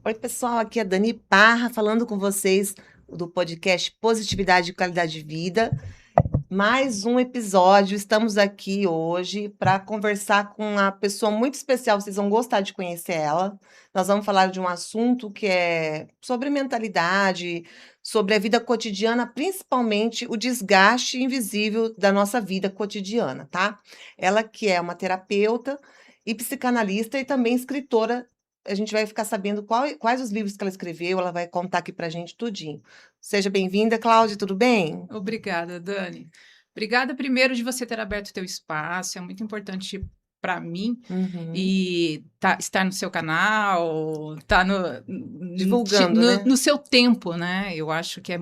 Oi, pessoal, aqui é a Dani Parra falando com vocês do podcast Positividade e Qualidade de Vida. Mais um episódio. Estamos aqui hoje para conversar com uma pessoa muito especial. Vocês vão gostar de conhecer ela. Nós vamos falar de um assunto que é sobre mentalidade, sobre a vida cotidiana, principalmente o desgaste invisível da nossa vida cotidiana, tá? Ela que é uma terapeuta e psicanalista e também escritora. A gente vai ficar sabendo quais os livros que ela escreveu, ela vai contar aqui pra gente tudinho. Seja bem-vinda, Cláudia, tudo bem? Obrigada, Dani. Obrigada primeiro de você ter aberto o teu espaço, é muito importante para mim Uhum. e estar no seu canal, estar Divulgando, né? no seu tempo, né? Eu acho que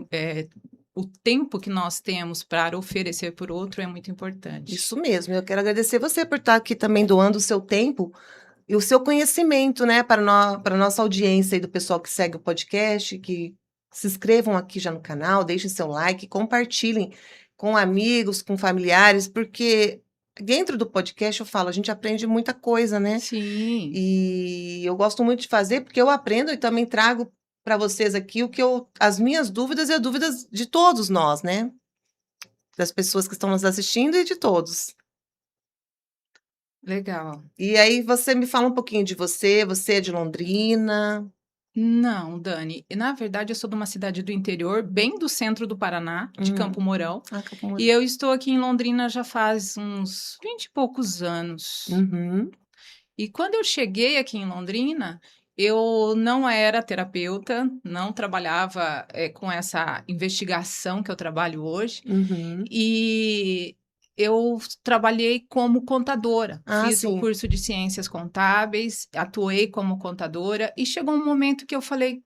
o tempo que nós temos para oferecer por outro é muito importante. Isso mesmo. Eu quero agradecer você por estar aqui também doando o seu tempo e o seu conhecimento, né, para a nossa audiência e do pessoal que segue o podcast, que se inscrevam aqui já no canal, deixem seu like, compartilhem com amigos, com familiares, porque dentro do podcast eu falo, a gente aprende muita coisa, né? Sim, E eu gosto muito de fazer porque eu aprendo e também trago para vocês aqui as minhas dúvidas e as dúvidas de todos nós, né? Das pessoas que estão nos assistindo e de todos. legal. E aí você me fala um pouquinho de você, você é de Londrina? Não, Dani, na verdade eu sou de uma cidade do interior, bem do centro do Paraná, de Campo Hum. Mourão. Campo E Mourão. eu estou aqui em Londrina já faz uns 20 e poucos anos. Uhum, E quando eu cheguei aqui em Londrina, eu não era terapeuta, não trabalhava com essa investigação que eu trabalho hoje, uhum. e eu trabalhei como contadora. Ah, Fiz o sim. curso de ciências contábeis, atuei como contadora, e chegou um momento que eu falei.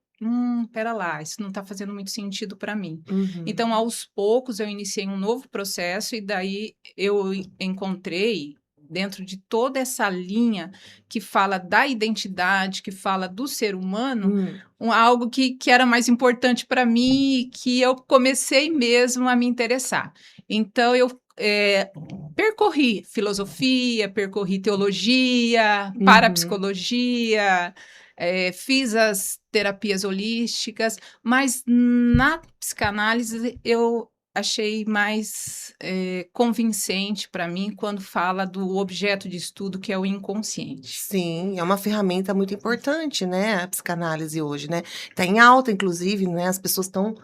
Pera lá, isso não está fazendo muito sentido para mim. Então, Uhum, aos poucos, eu iniciei um novo processo e daí eu encontrei, dentro de toda essa linha que fala da identidade, que fala do ser humano, hum. algo que era mais importante para mim e que eu comecei mesmo a me interessar. Então, eu percorri filosofia, percorri teologia, Uhum. parapsicologia, fiz as terapias holísticas, mas na psicanálise eu achei mais convincente para mim quando fala do objeto de estudo, que é o inconsciente. Sim, é uma ferramenta muito importante, né, a psicanálise hoje, né. Tá em alta inclusive, né, as pessoas estão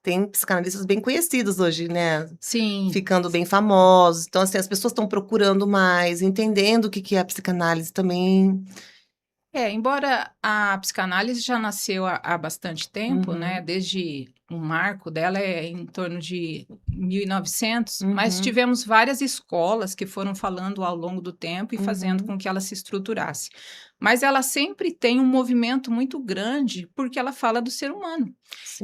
tem psicanalistas bem conhecidos hoje, né, Sim, ficando bem famosos. Então, assim, as pessoas estão procurando mais, entendendo o que que é a psicanálise também. embora a psicanálise já nasceu há bastante tempo, né? Uhum, Desde o marco dela é em torno de 1900, mas uhum, tivemos várias escolas que foram falando ao longo do tempo e fazendo uhum. com que ela se estruturasse. Mas ela sempre tem um movimento muito grande porque ela fala do ser humano.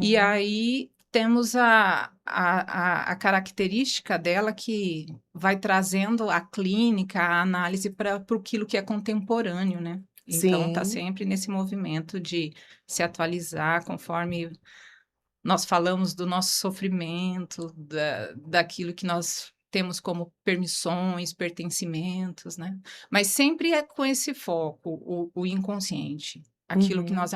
E Sim. aí temos a característica dela que vai trazendo a clínica, a análise para aquilo que é contemporâneo, né? Então, está Sim. sempre nesse movimento de se atualizar conforme nós falamos do nosso sofrimento, daquilo que nós temos como permissões, pertencimentos, né? Mas sempre é com esse foco, o inconsciente, aquilo que Uhum. nós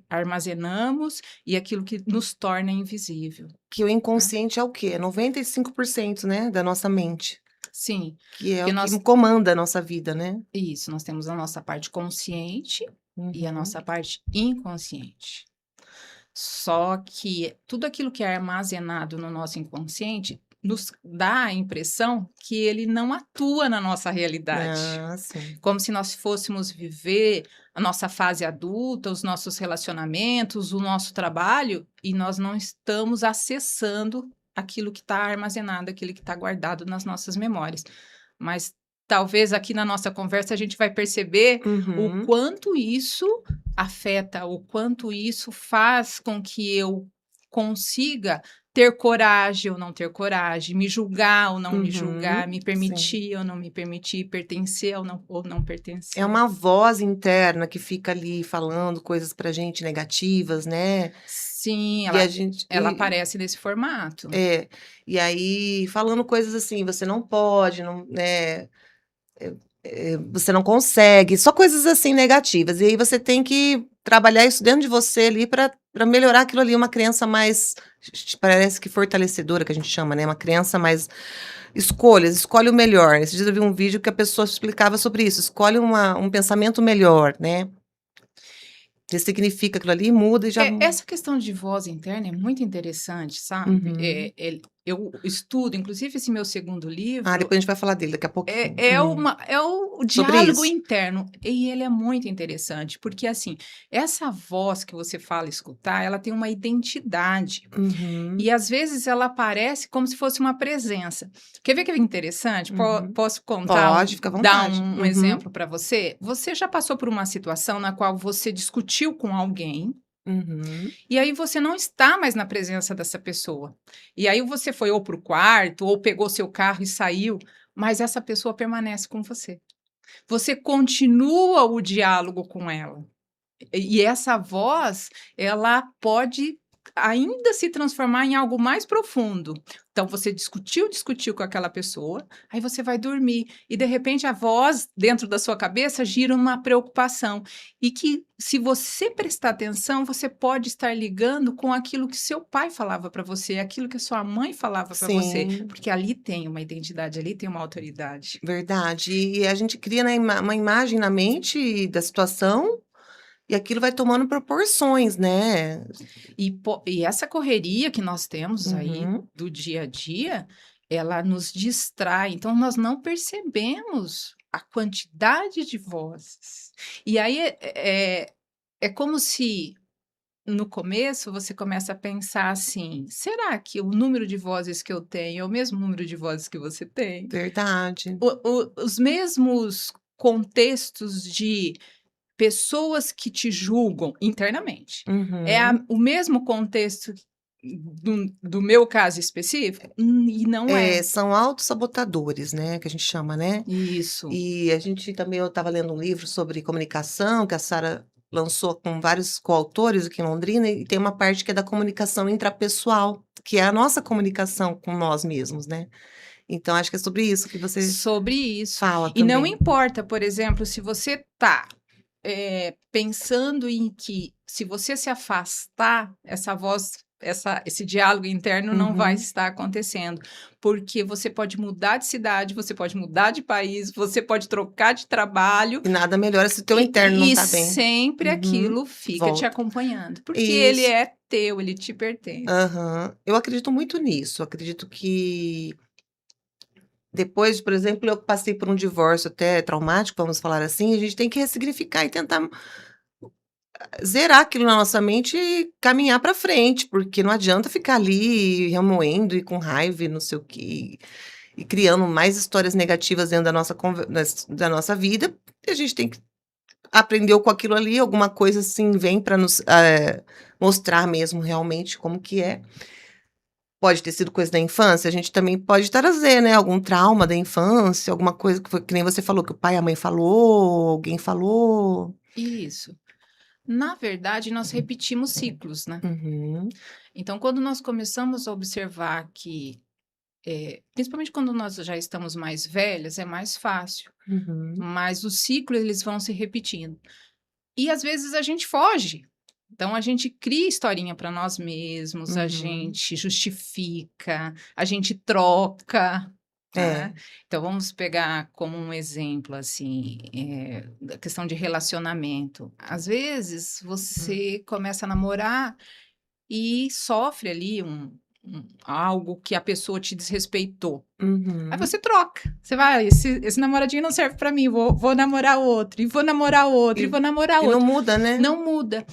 armazenamos e aquilo que nos torna invisível, Que o né? inconsciente é o quê? 95%, né, da nossa mente, Sim, que é porque o que nós, comanda a nossa vida, né. isso, nós temos a nossa parte consciente e a Uhum. nossa parte inconsciente. Só que tudo aquilo que é armazenado no nosso inconsciente nos dá a impressão que ele não atua na nossa realidade. Ah, sim. Como se nós fôssemos viver a nossa fase adulta, os nossos relacionamentos, o nosso trabalho, e nós não estamos acessando aquilo que está armazenado, aquilo que está guardado nas nossas memórias. Mas talvez aqui na nossa conversa a gente vai perceber o Uhum. quanto isso afeta, o quanto isso faz com que eu consiga ter coragem ou não ter coragem, me julgar ou não me julgar, Uhum. me Sim. permitir ou não me permitir, pertencer ou não É pertencer. uma voz interna que fica ali falando coisas pra gente negativas, né, Sim, e a gente ela aparece nesse formato. e aí falando coisas assim: "Você não pode, não", né, você não consegue, só coisas assim negativas. E aí você tem que trabalhar isso dentro de você ali para melhorar aquilo ali, uma crença mais, parece que fortalecedora, que a gente chama, né? Uma crença mais. Escolhe o melhor. Esses dias eu vi um vídeo que a pessoa explicava sobre isso. Escolhe um pensamento melhor, né? Ressignifica aquilo ali, muda e já. Essa questão de voz interna é muito interessante, sabe? Uhum. Eu estudo, inclusive esse meu segundo Ah, livro, depois a gente vai falar dele daqui a pouquinho. é o Sobre diálogo isso. interno, e ele é muito interessante, porque assim, essa voz que você fala escutar, ela tem uma identidade. Uhum. E às vezes ela aparece como se fosse uma presença. Quer ver que é interessante? Uhum. Posso contar, Pode, fica à dar vontade. um Uhum. exemplo para você? Você já passou por uma situação na qual você discutiu com alguém Uhum. e aí você não está mais na presença dessa pessoa. E aí você foi ou para o quarto ou pegou seu carro e saiu, mas essa pessoa permanece com você. Você continua o diálogo com ela. E essa voz, ela pode ainda se transformar em algo mais profundo. Então, você discutiu com aquela pessoa, aí você vai dormir, e de repente a voz dentro da sua cabeça gira uma preocupação. E que, se você prestar atenção, você pode estar ligando com aquilo que seu pai falava para você, aquilo que a sua mãe falava para você, Sim, porque ali tem uma identidade, ali tem uma autoridade. verdade. E a gente cria, né, uma imagem na mente da situação e aquilo vai tomando proporções, né? E essa correria que nós temos aí Uhum. do dia a dia, ela nos distrai, então nós não percebemos a quantidade de vozes. E aí é como se no começo você começa a pensar assim: será que o número de vozes que eu tenho é o mesmo número de vozes que você tem? Verdade. Os mesmos contextos de pessoas que te julgam internamente. Uhum. O mesmo contexto do meu caso específico? E não é. São autossabotadores, né, que a gente chama, né. Isso. E a gente também eu estava lendo um livro sobre comunicação, que a Sara lançou com vários coautores aqui em Londrina, e tem uma parte que é da comunicação intrapessoal, que é a nossa comunicação com nós mesmos, né. Então acho que é sobre isso que você Sobre isso. fala E não também. importa, por exemplo, se você está pensando em que, se você se afastar, essa voz, esse diálogo interno não vai Uhum. estar acontecendo, porque você pode mudar de cidade, você pode mudar de país, você pode trocar de trabalho, E nada melhora se o teu interno não e tá bem. sempre Uhum. aquilo fica te Volta. acompanhando, porque ele Isso. é teu, ele te pertence. Aham. Eu acredito muito nisso, acredito que depois, por exemplo, eu passei por um divórcio até traumático, vamos falar assim, a gente tem que ressignificar e tentar zerar aquilo na nossa mente e caminhar para frente, porque não adianta ficar ali remoendo e com raiva e não sei o quê, e criando mais histórias negativas dentro da nossa vida, e a gente tem que aprendeu com aquilo ali, alguma coisa assim vem para nos, mostrar mesmo realmente como que é. Pode ter sido coisa da infância, a gente também pode trazer, né, algum trauma da infância, alguma coisa que foi que nem você falou, que o pai e a mãe falou, alguém falou. Isso. Na verdade, nós repetimos ciclos, né? Uhum, Então, quando nós começamos a observar que, principalmente quando nós já estamos mais velhas, é mais fácil, uhum, mas os ciclos eles vão se repetindo. E às vezes a gente foge. Então a gente cria historinha para nós mesmos, a uhum. gente justifica, a gente troca, né? É. Então vamos pegar como um exemplo assim, a questão de relacionamento. Às vezes Hum. você começa a namorar e sofre ali algo que a pessoa te desrespeitou. Aí Uhum. você troca. Você vai, esse namoradinho não serve pra mim, vou namorar outro, e vou namorar outro, e E vou namorar e não outro. muda, né. Não muda.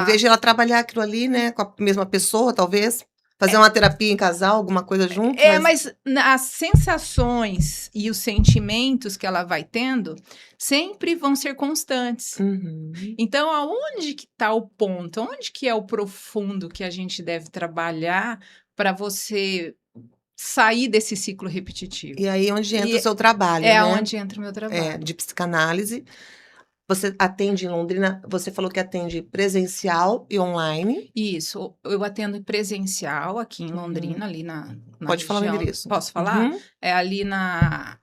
Em vez de ela trabalhar aquilo ali, né, com a mesma pessoa, talvez, fazer uma terapia em casal, alguma coisa junto, mas Mas as sensações e os sentimentos que ela vai tendo sempre vão ser constantes. uhum. Então, aonde que está o ponto? Onde que é o profundo que a gente deve trabalhar para você sair desse ciclo repetitivo? E aí é onde entra o E seu trabalho, é né, aonde entra o meu trabalho. de psicanálise. Você atende em Londrina, você falou que atende presencial e online. Isso, eu atendo presencial aqui em Londrina, ali na Pode falar o região. endereço. Posso falar? Uhum. É ali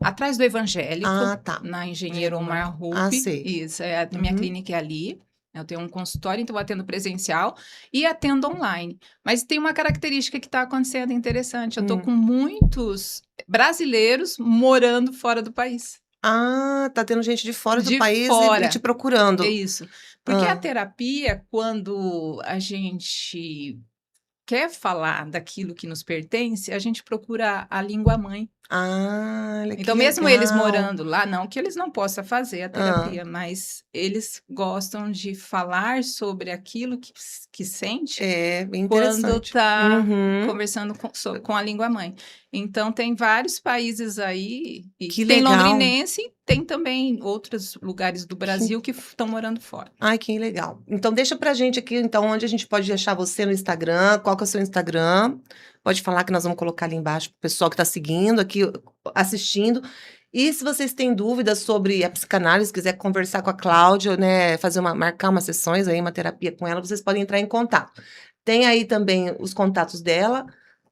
atrás do Evangélico, Ah, tá. na Engenheiro Omar Ah, Rupi. sei. Isso, a minha Uhum. clínica é ali. Eu tenho um consultório, então eu atendo presencial e atendo online. Mas tem uma característica que está acontecendo interessante. Eu estou com muitos brasileiros morando fora do país. Ah, tá tendo gente de fora do De país e fora. te É procurando. isso. Porque a Ah. terapia, quando a gente quer falar daquilo que nos pertence, a gente procura a língua mãe. Ah, olha que Então, mesmo eles legal. morando lá, não que eles não possam fazer a Ah. terapia, mas eles gostam de falar sobre aquilo que sente É, bem quando interessante. está Uhum. conversando com a língua mãe. Então, tem vários países aí, e Que tem legal. londrinense, tem também outros lugares do Brasil que estão morando fora. Ai, que legal. Então, deixa pra gente aqui, então, onde a gente pode achar você no Instagram, qual que é o seu Instagram? Pode falar que nós vamos colocar ali embaixo pro pessoal que tá seguindo aqui, assistindo. E se vocês têm dúvidas sobre a psicanálise, quiser conversar com a Cláudia, né, marcar umas sessões aí, uma terapia com ela, vocês podem entrar em contato. Tem aí também os contatos dela,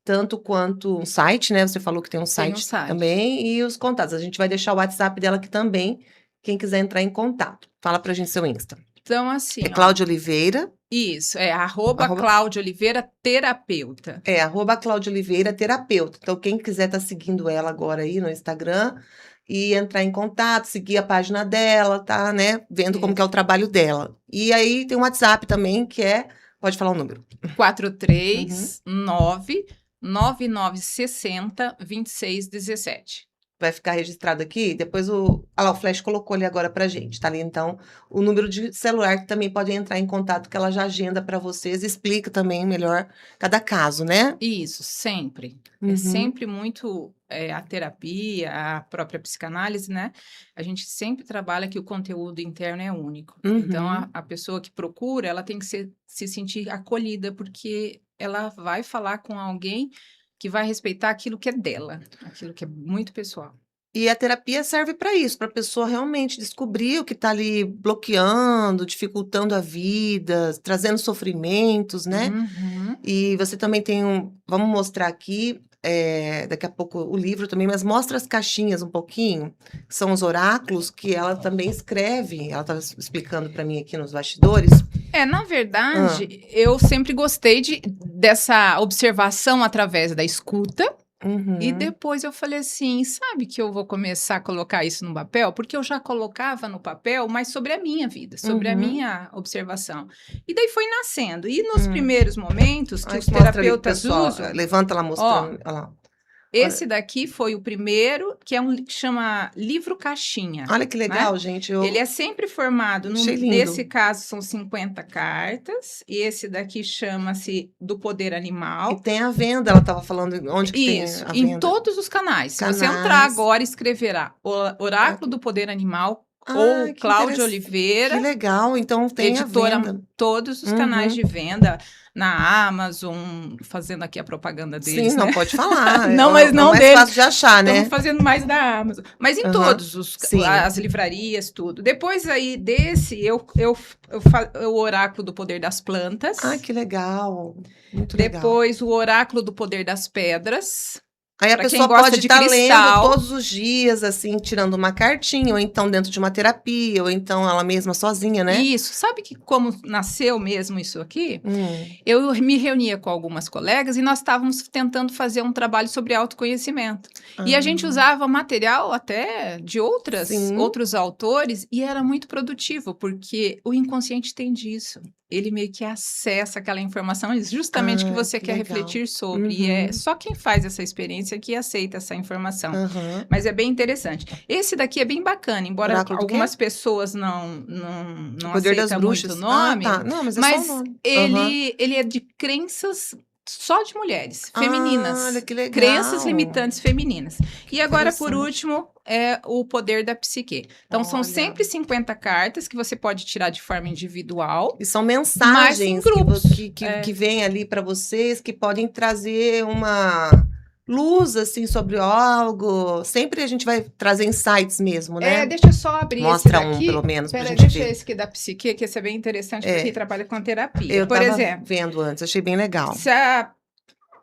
tanto quanto um site, né? Você falou que tem um Tem um site site. também, e os contatos. A gente vai deixar o WhatsApp dela aqui também, quem quiser entrar em contato. Fala pra gente seu Insta. Então, assim, É Cláudia Oliveira. Isso, é @Cláudia Oliveira terapeuta. É, @Cláudia Oliveira terapeuta. Então, quem quiser estar seguindo ela agora aí no Instagram e entrar em contato, seguir a página dela, tá, né? Vendo como que é o trabalho dela. E aí tem o WhatsApp também, que é. Pode falar o número. 439-9960-2617. Vai ficar registrado aqui, depois o Flash colocou ali agora pra gente, tá ali então o número de celular que também pode entrar em contato, que ela já agenda para vocês, explica também melhor cada caso, né? Isso, sempre. Uhum. É sempre muito a terapia, a própria psicanálise, né? A gente sempre trabalha que o conteúdo interno é único. Então, a pessoa que procura, ela tem que se sentir acolhida, porque ela vai falar com alguém que vai respeitar aquilo que é dela, aquilo que é muito pessoal. E a terapia serve para isso, para a pessoa realmente descobrir o que está ali bloqueando, dificultando a vida, trazendo sofrimentos, né? Uhum. E você também tem vamos mostrar aqui, daqui a pouco o livro também, mas mostra as caixinhas um pouquinho, que são os oráculos que ela também escreve, ela estava explicando para mim aqui nos bastidores. Na verdade, eu sempre gostei dessa observação através da escuta. E depois eu falei assim, sabe que eu vou começar a colocar isso no papel? Porque eu já colocava no papel, mas sobre a minha vida, sobre a minha observação. E daí foi nascendo. E nos primeiros momentos que os terapeutas usam... Levanta lá mostrando. Olha lá. Esse daqui foi o primeiro, que chama livro caixinha. Olha que legal, né? gente. Ele é sempre formado, nesse caso são 50 cartas, e esse daqui chama-se Do Poder Animal. E tem a venda, ela estava falando onde que Isso, tem a venda. em todos os canais. Se você entrar agora, escreverá Oráculo do Poder Animal ou Cláudia Oliveira. Que legal, então tem editora, a venda. Todos os canais de venda, na Amazon, fazendo aqui a propaganda deles. Sim, não pode falar. Não, mas não é mais fácil de achar, né? Estamos fazendo mais da Amazon. Mas em todos as livrarias, tudo. Depois aí desse, o Oráculo do Poder das Plantas. Ah, que legal. Muito Depois o Oráculo do Poder das Pedras. Aí a pessoa pode estar lendo todos os dias, assim, tirando uma cartinha, ou então dentro de uma terapia, ou então ela mesma sozinha, né? Isso. Sabe como nasceu mesmo isso aqui? Eu me reunia com algumas colegas e nós estávamos tentando fazer um trabalho sobre autoconhecimento. E a gente usava material até de outros autores e era muito produtivo, porque o inconsciente tem disso. Ele meio que acessa aquela informação justamente que você quer refletir sobre. E é só quem faz essa experiência que aceita essa informação. Mas é bem interessante. Esse daqui é bem bacana, embora algumas pessoas não aceitam muito o nome. Não, mas é só o nome. Ele é de crenças só de mulheres, femininas. Olha que legal. Crenças limitantes femininas. E agora, por último, é o poder da psique. Então, são sempre 50 cartas que você pode tirar de forma individual. E são mensagens que vêm ali para vocês, que podem trazer luz, assim, sobre algo. Sempre a gente vai trazer insights mesmo, né? Deixa eu só abrir Mostra esse daqui. pelo menos, pra Peraí, gente deixa ver. esse aqui da psique, que esse é bem interessante, porque trabalha com terapia. Eu Por tava exemplo, vendo antes, achei bem legal. se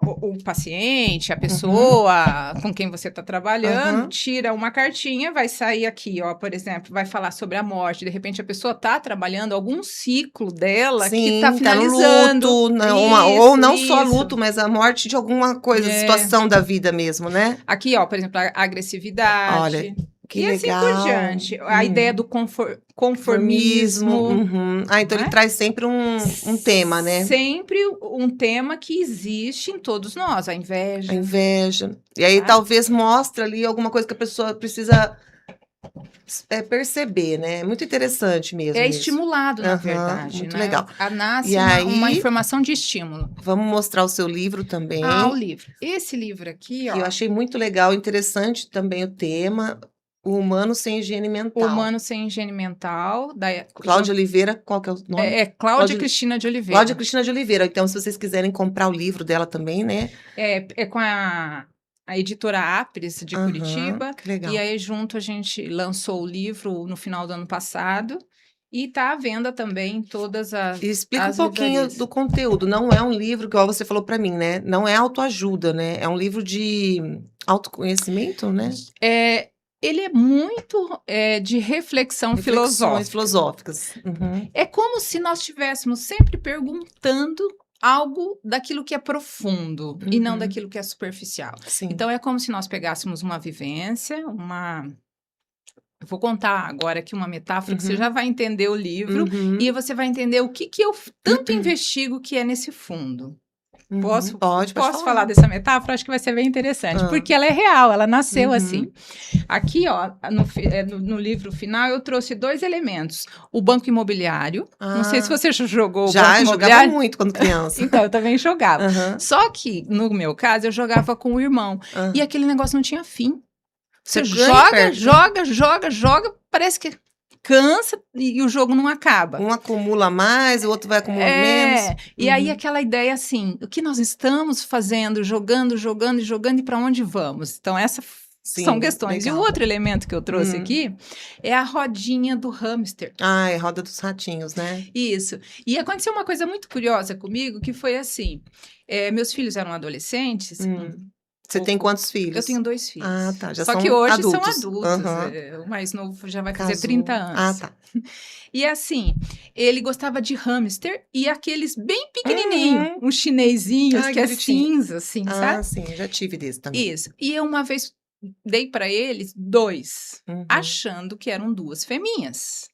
o paciente, a pessoa com quem você está trabalhando, tira uma cartinha, vai sair aqui, ó, por exemplo, vai falar sobre a morte. De repente, a pessoa está trabalhando algum ciclo dela que está finalizando. Tá no luto, ou não só luto, mas a morte de alguma coisa, situação da vida mesmo, né? Aqui, ó, por exemplo, a agressividade. Olha, que e legal. assim por diante. A ideia do conformismo. Então ele traz sempre um tema, né? Sempre um tema que existe em todos nós, a inveja. A inveja. E aí talvez mostra ali alguma coisa que a pessoa precisa perceber, né? Muito interessante mesmo. É estimulado, na verdade. Muito né? legal. Nasce uma informação de estímulo. Vamos mostrar o seu livro também. O livro. Esse livro aqui, ó. Que eu achei muito legal, interessante também o tema. O Humano Sem Higiene Mental. O Humano Sem Higiene Mental. Cláudia Oliveira, qual que é o nome? Cláudia Cristina de Oliveira. Cláudia Cristina de Oliveira. Então, se vocês quiserem comprar o livro dela também, né? É com a editora Apres, de Curitiba. Que legal. E aí, junto, a gente lançou o livro no final do ano passado. E está à venda também em todas as E explica um pouquinho do conteúdo. Não é um livro, igual você falou para mim, né? Não é autoajuda, né? É um livro de autoconhecimento, né? Ele é muito de reflexões filosóficas. É como se nós estivéssemos sempre perguntando algo daquilo que é profundo e não daquilo que é superficial. Sim. Então, é como se nós pegássemos uma vivência, Eu vou contar agora aqui uma metáfora que você já vai entender o livro e você vai entender o que eu tanto investigo que é nesse fundo. Pode falar dessa metáfora? Acho que vai ser bem interessante, porque ela é real, ela nasceu assim. Aqui, ó, no livro final, eu trouxe 2 elementos. O banco imobiliário. Não sei se você já jogou o banco imobiliário. Já, jogava muito quando criança. Então, eu também jogava. Só que, no meu caso, eu jogava com o irmão. E aquele negócio não tinha fim. Você joga, parece que cansa e o jogo não acaba. Um acumula mais, o outro vai acumulando menos. E aí aquela ideia assim, o que nós estamos fazendo, jogando e para onde vamos? Então são questões. Legal. E o outro elemento que eu trouxe aqui é a rodinha do hamster. É roda dos ratinhos, né? Isso. E aconteceu uma coisa muito curiosa comigo, que foi assim, meus filhos eram adolescentes. Você tem quantos filhos? Eu tenho 2 filhos. Tá. Já Só que hoje são adultos. O mais novo já vai fazer 30 anos. Tá. E assim, ele gostava de hamster e aqueles bem pequenininhos, uns chinesinhos que é cinza, assim, sabe? Sim, já tive desse também. Isso. E eu uma vez dei para eles 2, achando que eram 2 fêmeas.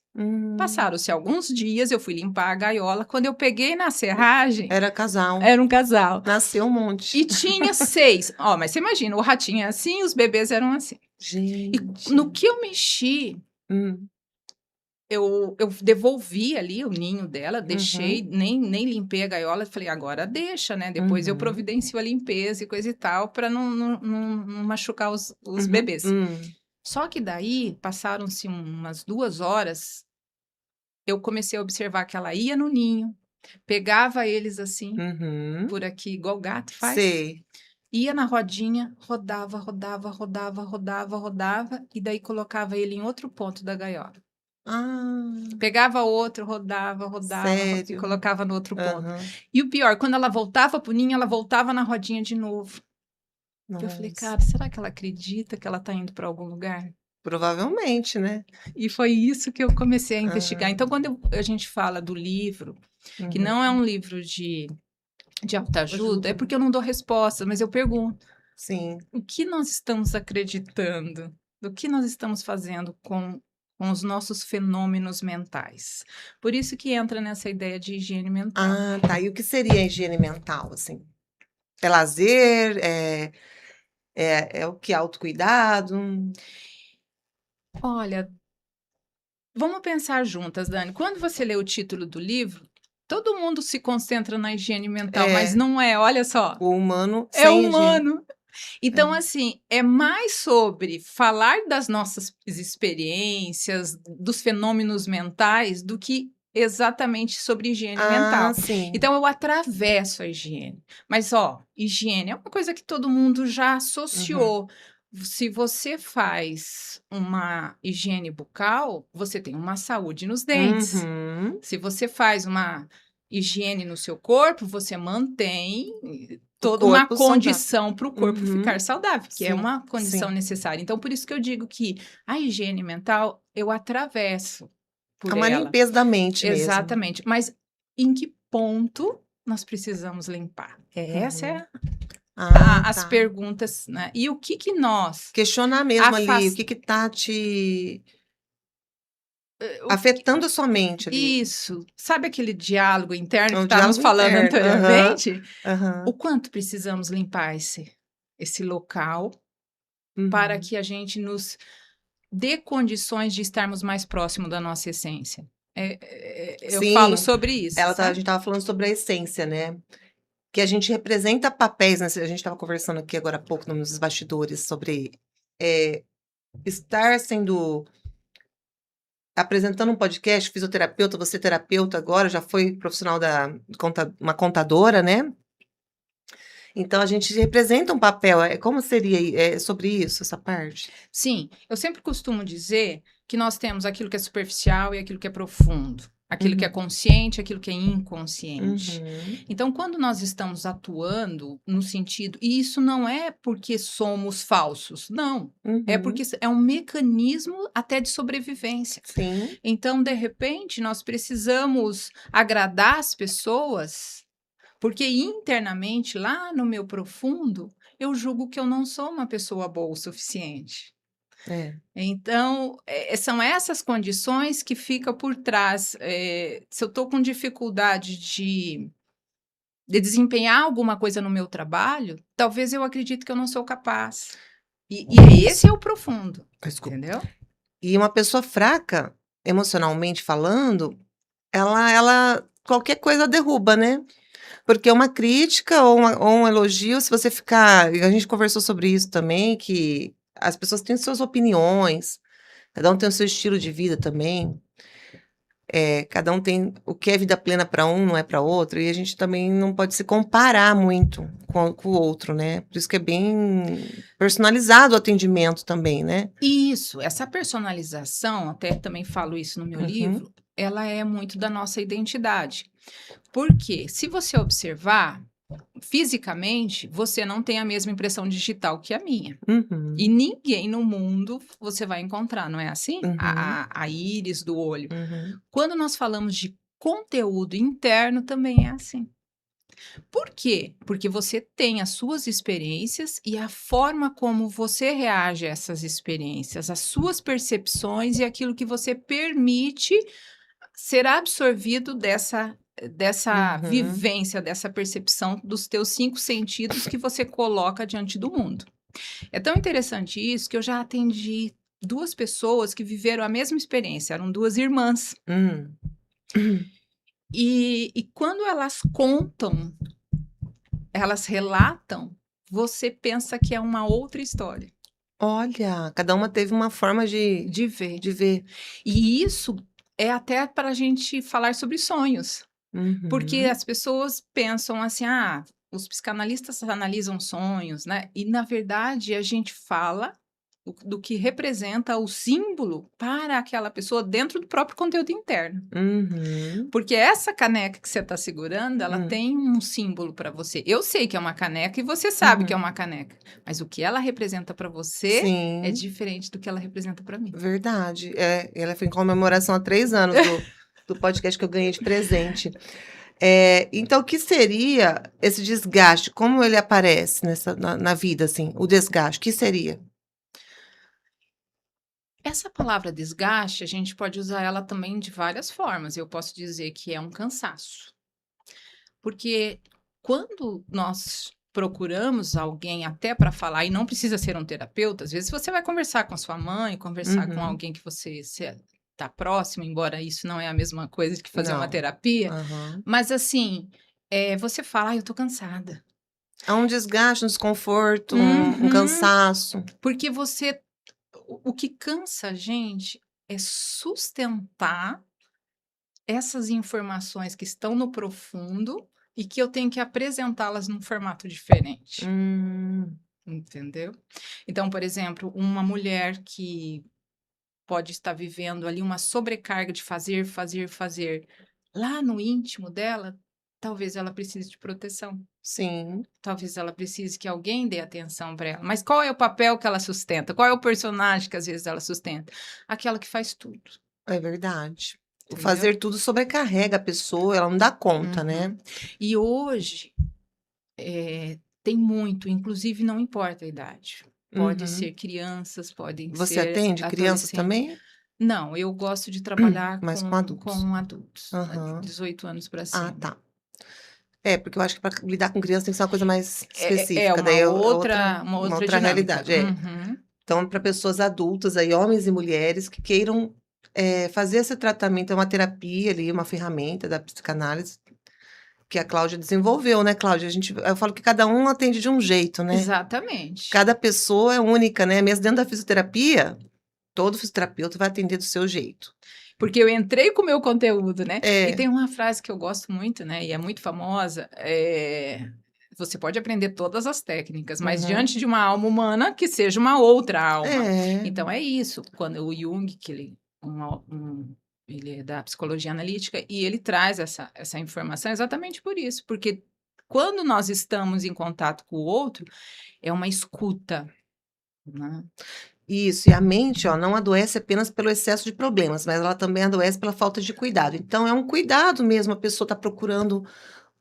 Passaram-se alguns dias, eu fui limpar a gaiola. Quando eu peguei na serragem... Era casal. Era um casal. Nasceu um monte. E tinha 6. Mas você imagina, o ratinho é assim, os bebês eram assim. Gente. E no que eu mexi, eu devolvi ali o ninho dela, deixei, nem limpei a gaiola. Falei, agora deixa, né? Depois eu providencio a limpeza e coisa e tal, para não machucar os bebês. Só que daí, passaram-se umas 2 horas, eu comecei a observar que ela ia no ninho, pegava eles assim, por aqui, igual gato faz. Sei. Ia na rodinha, rodava, e daí colocava ele em outro ponto da gaiola. Pegava outro, rodava, e colocava no outro ponto. E o pior, quando ela voltava pro ninho, ela voltava na rodinha de novo. Eu falei, cara, será que ela acredita que ela tá indo para algum lugar? Provavelmente, né? E foi isso que eu comecei a investigar. Então, quando a gente fala do livro, que não é um livro de autoajuda, é porque eu não dou resposta, mas eu pergunto. Sim. O que nós estamos acreditando? Do que nós estamos fazendo com os nossos fenômenos mentais? Por isso que entra nessa ideia de higiene mental. Tá. E o que seria a higiene mental, assim? É lazer? É o que? Autocuidado? Olha, vamos pensar juntas, Dani. Quando você lê o título do livro, todo mundo se concentra na higiene mental, mas não é, olha só. O humano é humano. Então, assim, é mais sobre falar das nossas experiências, dos fenômenos mentais, do que exatamente sobre higiene Ah, mental. sim. Então, eu atravesso a higiene. Mas, ó, higiene é uma coisa que todo mundo já Uhum. associou. Se você faz uma higiene bucal, você tem uma saúde nos dentes. Uhum. Se você faz uma higiene no seu corpo, você mantém O toda uma corpo saudável. condição para o corpo ficar Uhum. saudável, que é Sim, uma condição sim. necessária. Então, por isso que eu digo que a higiene mental eu atravesso É por uma ela. limpeza da mente mesmo. Exatamente. Mas em que ponto nós precisamos limpar? Essa Uhum. é Ah, as tá. perguntas, né? E o que que nós Questionar mesmo ali, o afastamos? que que tá te afetando a sua mente ali. Isso. Sabe aquele diálogo interno É que um estávamos diálogo falando interno. Aham, anteriormente? O aham. quanto precisamos limpar esse local para Uhum. que a gente nos dê condições de estarmos mais próximo da nossa essência? Eu falo Sim, sobre isso, a sabe? gente estava falando sobre a essência, né, que a gente representa papéis, né, a gente estava conversando aqui agora há pouco nos bastidores sobre, eh, estar sendo apresentando um podcast, fisioterapeuta, você terapeuta agora, já foi profissional da uma contadora, né, então a gente representa um papel, como seria sobre isso, essa parte? Sim, eu sempre costumo dizer que nós temos aquilo que é superficial e aquilo que é profundo, aquilo que é Uhum, consciente e aquilo que é inconsciente. uhum, Então, quando nós estamos atuando no sentido, e isso não é porque somos falsos, não. É porque uhum, é um mecanismo até de sobrevivência. sim, Então, de repente, nós precisamos agradar as pessoas, porque internamente, lá no meu profundo, eu julgo que eu não sou uma pessoa boa o suficiente. é, Então, são essas condições que ficam por trás. Se eu estou com dificuldade de desempenhar alguma coisa no meu trabalho, talvez eu acredite que eu não sou capaz. Esse é o profundo, desculpa. entendeu? E uma pessoa fraca, emocionalmente falando, ela qualquer coisa derruba, né. Porque uma crítica ou um elogio, se você ficar e a gente conversou sobre isso também, que as pessoas têm suas opiniões, cada um tem o seu estilo de vida também, cada um tem o que é vida plena para um, não é para outro, e a gente também não pode se comparar muito com o outro, né. Por isso que é bem personalizado o atendimento também, né. Isso, essa personalização, até também falo isso no meu Uhum, livro, ela é muito da nossa identidade. Porque, se você observar, fisicamente, você não tem a mesma impressão digital que a minha. E uhum, ninguém no mundo você vai encontrar, não é assim? uhum, A íris do olho. uhum, Quando nós falamos de conteúdo interno, também é assim. Por quê? Porque você tem as suas experiências e a forma como você reage a essas experiências, as suas percepções e aquilo que você permite ser absorvido dessa uhum. vivência, dessa percepção dos teus 5 sentidos que você coloca diante do mundo. É tão interessante isso que eu já atendi 2 pessoas que viveram a mesma experiência, eram 2 irmãs. Hum. E quando elas contam, elas relatam, você pensa que é uma outra história Olha, cada uma teve uma forma de ver. de ver. E isso é até para a gente falar sobre sonhos. Porque Uhum. as pessoas pensam assim: "Ah, os psicanalistas analisam sonhos", né, e na verdade a gente fala do que representa o símbolo para aquela pessoa dentro do próprio conteúdo interno. Uhum. Porque essa caneca que você está segurando, ela Hum. tem um símbolo para você. Eu sei que é uma caneca e você sabe que é Uhum. uma caneca, mas o que ela representa para você é Sim, diferente do que ela representa para mim. verdade. É, ela foi em comemoração há 3 anos do podcast que eu ganhei de presente. Então o que seria esse desgaste? Como ele aparece na vida, assim, o desgaste, o que seria? Essa palavra desgaste, a gente pode usar ela também de várias formas. Eu posso dizer que é um cansaço. Porque quando nós procuramos alguém até para falar, e não precisa ser um terapeuta, às vezes você vai conversar com a sua mãe, conversar com Uhum. alguém que você está próximo, embora isso não é a mesma coisa que fazer uma Não. terapia, Aham. mas assim, você fala, eu tô cansada. Há um desgaste, um desconforto, um Uhum, cansaço. porque o que cansa a gente é sustentar essas informações que estão no profundo e que eu tenho que apresentá-las num formato diferente, Hum, entendeu? Então, por exemplo, uma mulher que pode estar vivendo ali uma sobrecarga de fazer, fazer, fazer, lá no íntimo dela, talvez ela precise de proteção. sim, Talvez ela precise que alguém dê atenção para ela. Mas qual é o papel que ela sustenta? Qual é o personagem que às vezes ela sustenta? Aquela que faz tudo, é verdade. O entendeu? fazer tudo sobrecarrega a pessoa, ela não dá conta, né? Uhum. E hoje tem muito, inclusive não importa a idade. Pode Uhum. ser crianças, podem Você ser atende crianças adolescentes. também? Não, eu gosto de trabalhar Mas com adultos. com adultos, de Aham. 18 anos para Ah, cima. tá. É, porque eu acho que para lidar com criança tem que ser uma coisa mais É específica, daí é uma uma outra outra dinâmica. realidade, é. Uhum. Então, para pessoas adultas aí, homens e mulheres que queiram, fazer esse tratamento, é uma terapia ali, uma ferramenta da psicanálise que a Cláudia desenvolveu, né, Cláudia? Eu falo que cada um atende de um jeito, né? Exatamente. Cada pessoa é única, né? Mesmo dentro da fisioterapia, todo fisioterapeuta vai atender do seu jeito. Porque eu entrei com o meu conteúdo, né? E É. tem uma frase que eu gosto muito, né? E é muito famosa. Você pode aprender todas as técnicas, mas Uhum. diante de uma alma humana, que seja uma outra alma. É. Então é isso. Quando o Jung, que ele é da psicologia analítica, e ele traz essa informação exatamente por isso. Porque quando nós estamos em contato com o outro, é uma escuta, né? Isso, e a mente, ó, não adoece apenas pelo excesso de problemas, mas ela também adoece pela falta de cuidado. Então, é um cuidado mesmo, a pessoa está procurando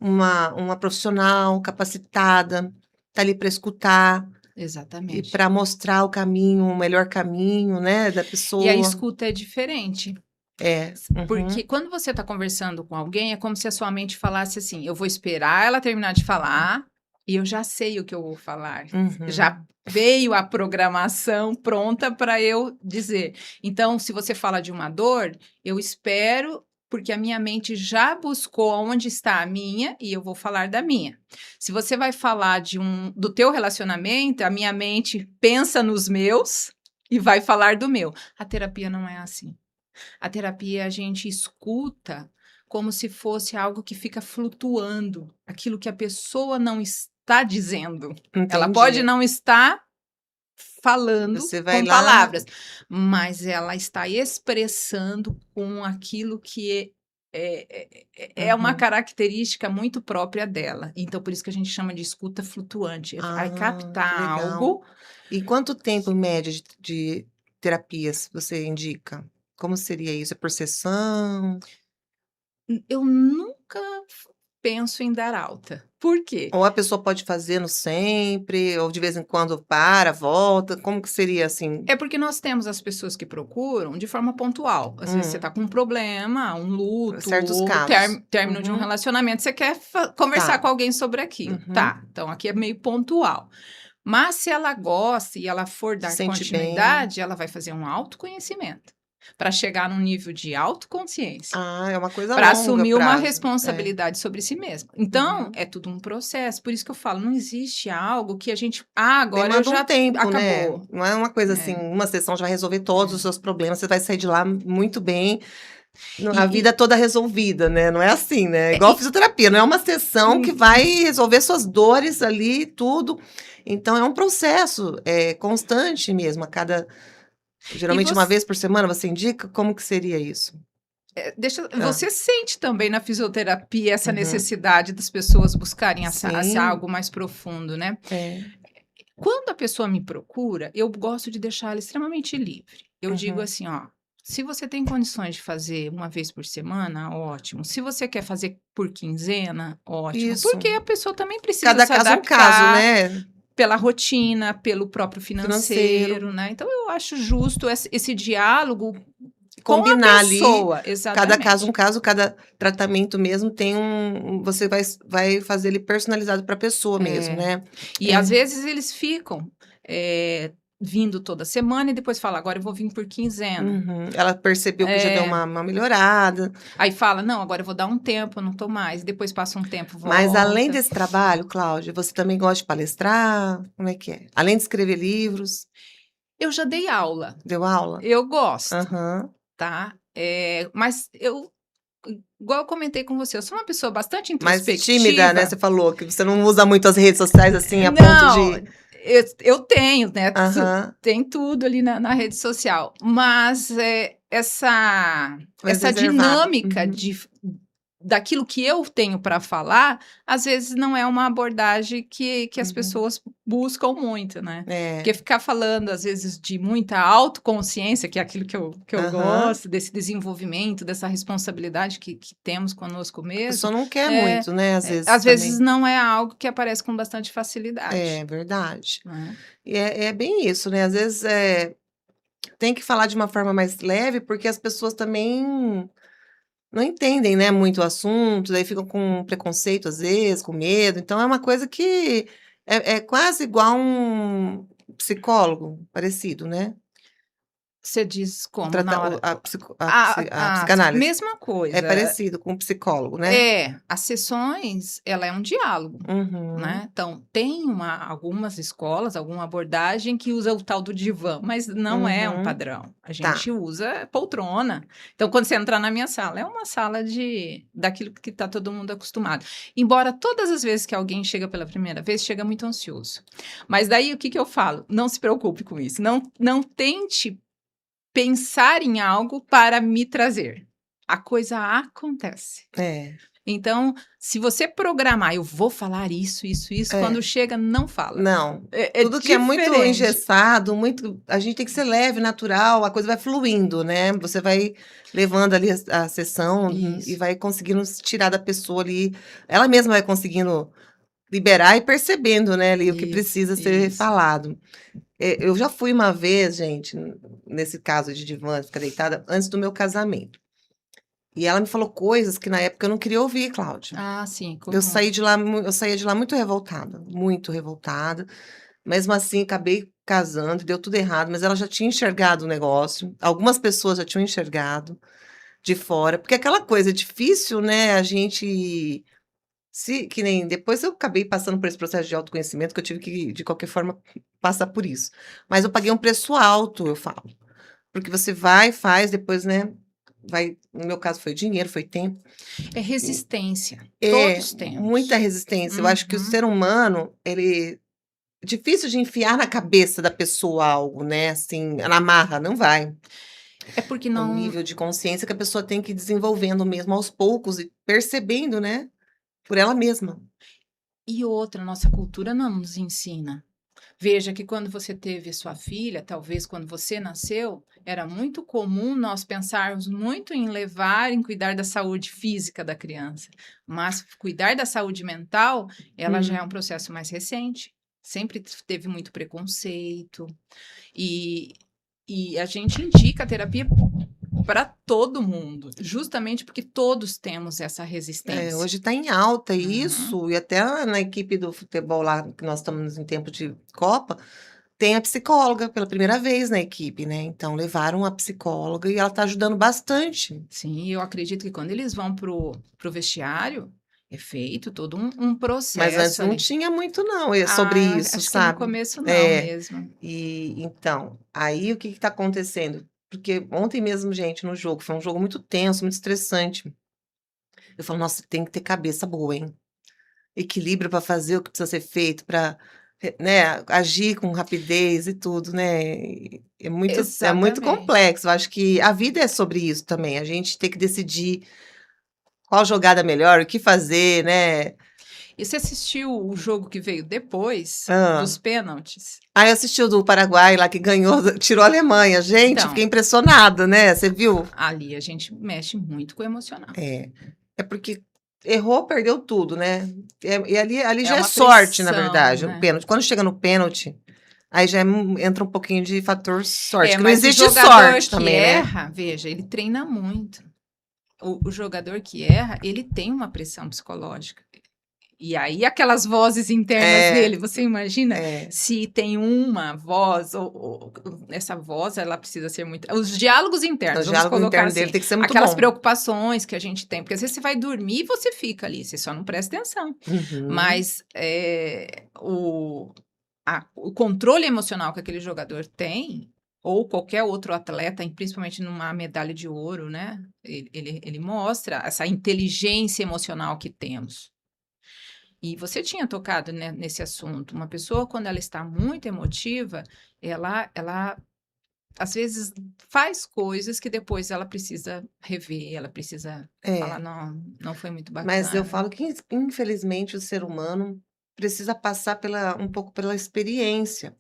uma profissional capacitada, tá ali para escutar e Exatamente. para mostrar o caminho, o melhor caminho, né, da E a pessoa. escuta é diferente. É, Porque uhum, quando você está conversando com alguém, é como se a sua mente falasse assim: eu vou esperar ela terminar de falar e eu já sei o que eu vou falar. uhum. Já veio a programação pronta para eu dizer. Então, se você fala de uma dor, eu espero, porque a minha mente já buscou onde está a minha e eu vou falar da minha. Se você vai falar do teu relacionamento, a minha mente pensa nos meus e vai falar do meu. A terapia não é assim. A terapia a gente escuta como se fosse algo que fica flutuando, aquilo que a pessoa não está dizendo. Ela pode Entendi. não estar falando Você vai com lá. palavras, mas ela está expressando com aquilo que é uma Uhum. característica muito própria dela. Então, por isso que a gente chama de escuta flutuante. Vai Ah, que captar legal. algo. E quanto tempo, em média, de terapias você indica? Como seria isso? É por sessão? Eu nunca penso em dar alta. Por quê? Ou a pessoa pode fazendo sempre, ou de vez em quando para, volta? Como que seria assim? É porque nós temos as pessoas que procuram de forma pontual. Às vezes você Hum, está com um problema, um luto, certos ou casos. término de um Uhum, relacionamento, você quer conversar tá. com alguém sobre aquilo. Uhum. Tá, então aqui é meio pontual. Mas se ela gosta e ela for Se dar sente bem. continuidade, ela vai fazer um autoconhecimento para chegar num nível de autoconsciência, Ah, é uma coisa a para longo assumir uma prazo. É. responsabilidade sobre si mesma. Então, Uhum. é tudo um processo. Por isso que eu falo, não existe algo que a gente, agora eu Demanda um já tempo, né? acabou. Não é uma coisa assim, É, uma sessão já vai resolver todos os é. seus problemas, você vai sair de lá muito bem, E, a e, vida toda resolvida, né? Não é assim, né? É é, igual e- fisioterapia, não é uma sessão que hum, vai resolver suas dores ali, tudo. Então é um processo, constante mesmo, e geralmente uma você, vez por semana você indica? Como que seria isso? Ah, você sente também na fisioterapia essa uhum. necessidade das pessoas buscarem Sim, algo mais profundo, né? é. Quando a pessoa me procura, eu gosto de deixar ela extremamente livre. Eu digo Uhum. assim, ó, se você tem condições de fazer uma vez por semana, ótimo. Se você quer fazer por quinzena, ótimo. Isso. Porque a pessoa também precisa Cada se caso é um caso, adaptar né? pela rotina, pelo próprio Financeiro. financeiro, né? Então eu acho justo esse diálogo com a Combinar ali, pessoa, cada caso um exatamente. caso, cada tratamento mesmo tem você vai fazer ele personalizado para a pessoa mesmo, É. né. E às É. vezes eles ficam vindo toda semana e depois fala, agora eu vou vir por quinzena. Uhum. Ela percebeu que já deu É, uma melhorada. aí fala, não, agora eu vou dar um tempo, eu não tô mais. Depois passa um tempo, Mas além volta. desse trabalho, Cláudia, você também gosta de palestrar? Como é que é? Além de escrever livros, Eu já dei aula, deu aula? eu gosto, Aham. tá? Mas eu igual eu comentei com você, eu sou uma pessoa bastante Mais tímida, né? introspectiva. Você falou que você não usa muito as redes sociais assim a ponto Não, de. eu tenho, né? Aham. Tem tudo ali na rede social, mas Mais essa reservada. dinâmica Uhum. daquilo que eu tenho para falar, às vezes não é uma abordagem que as Uhum. pessoas buscam muito, né? É. Porque ficar falando, às vezes, de muita autoconsciência, que é aquilo que eu Aham. gosto, desse desenvolvimento, dessa responsabilidade que temos conosco A mesmo, pessoa não quer é, muito, né? Às vezes às vezes também. não é algo que aparece com bastante facilidade. É verdade. Né? E é bem isso, né? Às vezes tem que falar de uma forma mais leve, porque as pessoas também não entendem, né, muito o assunto, daí ficam com preconceito às vezes, com medo. Então é uma coisa que é quase igual um psicólogo, parecido, né? Você diz O como trata na o hora. a psicanálise. Mesma É coisa. parecido com o psicólogo, né? As sessões, ela é um diálogo, Uhum. né? Então, tem algumas escolas, alguma abordagem que usa o tal do divã, mas não é um Uhum. padrão. A Tá. gente usa poltrona. Então, quando você entrar na minha sala, é uma sala daquilo que está todo mundo acostumado. Embora todas as vezes que alguém chega pela primeira vez, chega muito ansioso. Mas daí, o que eu falo? Não se preocupe com isso. Não tente pensar em algo para me trazer. A coisa acontece. É. Então, se você programar, eu vou falar isso, quando É. chega, não fala. Não. É Tudo que é muito diferente. engessado, muito a gente tem que ser leve, natural, a coisa vai fluindo, né. Você vai levando ali a sessão, e Isso, vai conseguindo tirar da pessoa ali ela mesma vai conseguindo liberar e percebendo, né, ali o que precisa ser isso. falado. Eu já fui uma vez, gente, nesse caso de divã, ficar deitada, antes do meu casamento. E ela me falou coisas que na época eu não queria ouvir, Cláudia. Ah, sim, comum. Eu saía de lá muito revoltada, muito revoltada. Mesmo assim, acabei casando, deu tudo errado, mas ela já tinha enxergado o negócio, algumas pessoas já tinham enxergado de fora, porque aquela coisa é difícil, né, a gente se que nem depois eu acabei passando por esse processo de autoconhecimento, que eu tive que, de qualquer forma, passar por isso. Mas eu paguei um preço alto, eu falo, porque você vai, faz, depois, né, vai no meu caso foi dinheiro, foi tempo. É resistência. É, Todos muita temos. resistência. Eu acho que o Uhum. ser humano, ele difícil de enfiar na cabeça da pessoa algo, né, assim, na marra, não vai. É porque É um não. nível de consciência que a pessoa tem que ir desenvolvendo mesmo aos poucos e percebendo, né, por ela mesma. E outra, nossa cultura não nos ensina. Veja que quando você teve sua filha, talvez quando você nasceu, era muito comum nós pensarmos muito em levar, em cuidar da saúde física da criança. Mas cuidar da saúde mental, ela já é um Hum. processo mais recente. Sempre teve muito preconceito. E, e a gente indica a terapia para todo mundo, justamente porque todos temos essa É, resistência. hoje está em alta Uhum. isso, e até na equipe do futebol lá, que nós estamos em tempo de Copa, tem a psicóloga pela primeira vez na equipe, né, então levaram a psicóloga e ela está ajudando bastante. Sim, eu acredito que quando eles vão pro vestiário, é feito todo um Mas antes processo não ali. tinha muito não, sobre Ah, isso, acho que no sabe. começo não É, mesmo. e então, aí o que está acontecendo? Porque ontem mesmo, gente, no jogo, foi um jogo muito tenso, muito estressante. Eu falo: "Nossa, tem que ter cabeça boa, hein, equilíbrio para fazer o que precisa ser feito, para, né, agir com rapidez e tudo, né". E é muito Exatamente. complexo, eu acho que a vida é sobre isso também, a gente tem que decidir qual jogada é melhor, o que fazer, né. E você assistiu o jogo que veio depois dos Hã. pênaltis? Aí assistiu do Paraguai lá que ganhou, tirou a Alemanha. Gente, fiquei Então, impressionada, né, você viu? ali a gente mexe muito com o emocional. É, é porque errou, perdeu tudo, né. E ali É já é uma sorte, na pressão, verdade, o né? pênalti. Quando chega no pênalti, aí já entra um pouquinho de fator sorte, É, que não mas o existe jogador sorte que também, né. erra, veja, ele treina muito. O jogador que erra, ele tem uma pressão psicológica. E aí aquelas vozes internas É, dele, você imagina é. se tem uma voz ou essa voz ela precisa ser muito os diálogos O internos, vamos diálogo colocar interno dele assim, tem que ser muito aquelas bom. preocupações que a gente tem, porque às vezes você vai dormir e você fica ali, você só não presta atenção. Uhum. Mas, o controle emocional que aquele jogador tem ou qualquer outro atleta, principalmente numa medalha de ouro, né? Ele mostra essa inteligência emocional que temos. E você tinha tocado, né, nesse assunto. Uma pessoa, quando ela está muito emotiva, ela às vezes faz coisas que depois ela precisa rever, ela precisa falar, É, não, não foi muito mas eu bacana. falo que infelizmente o ser humano precisa passar um pouco pela experiência.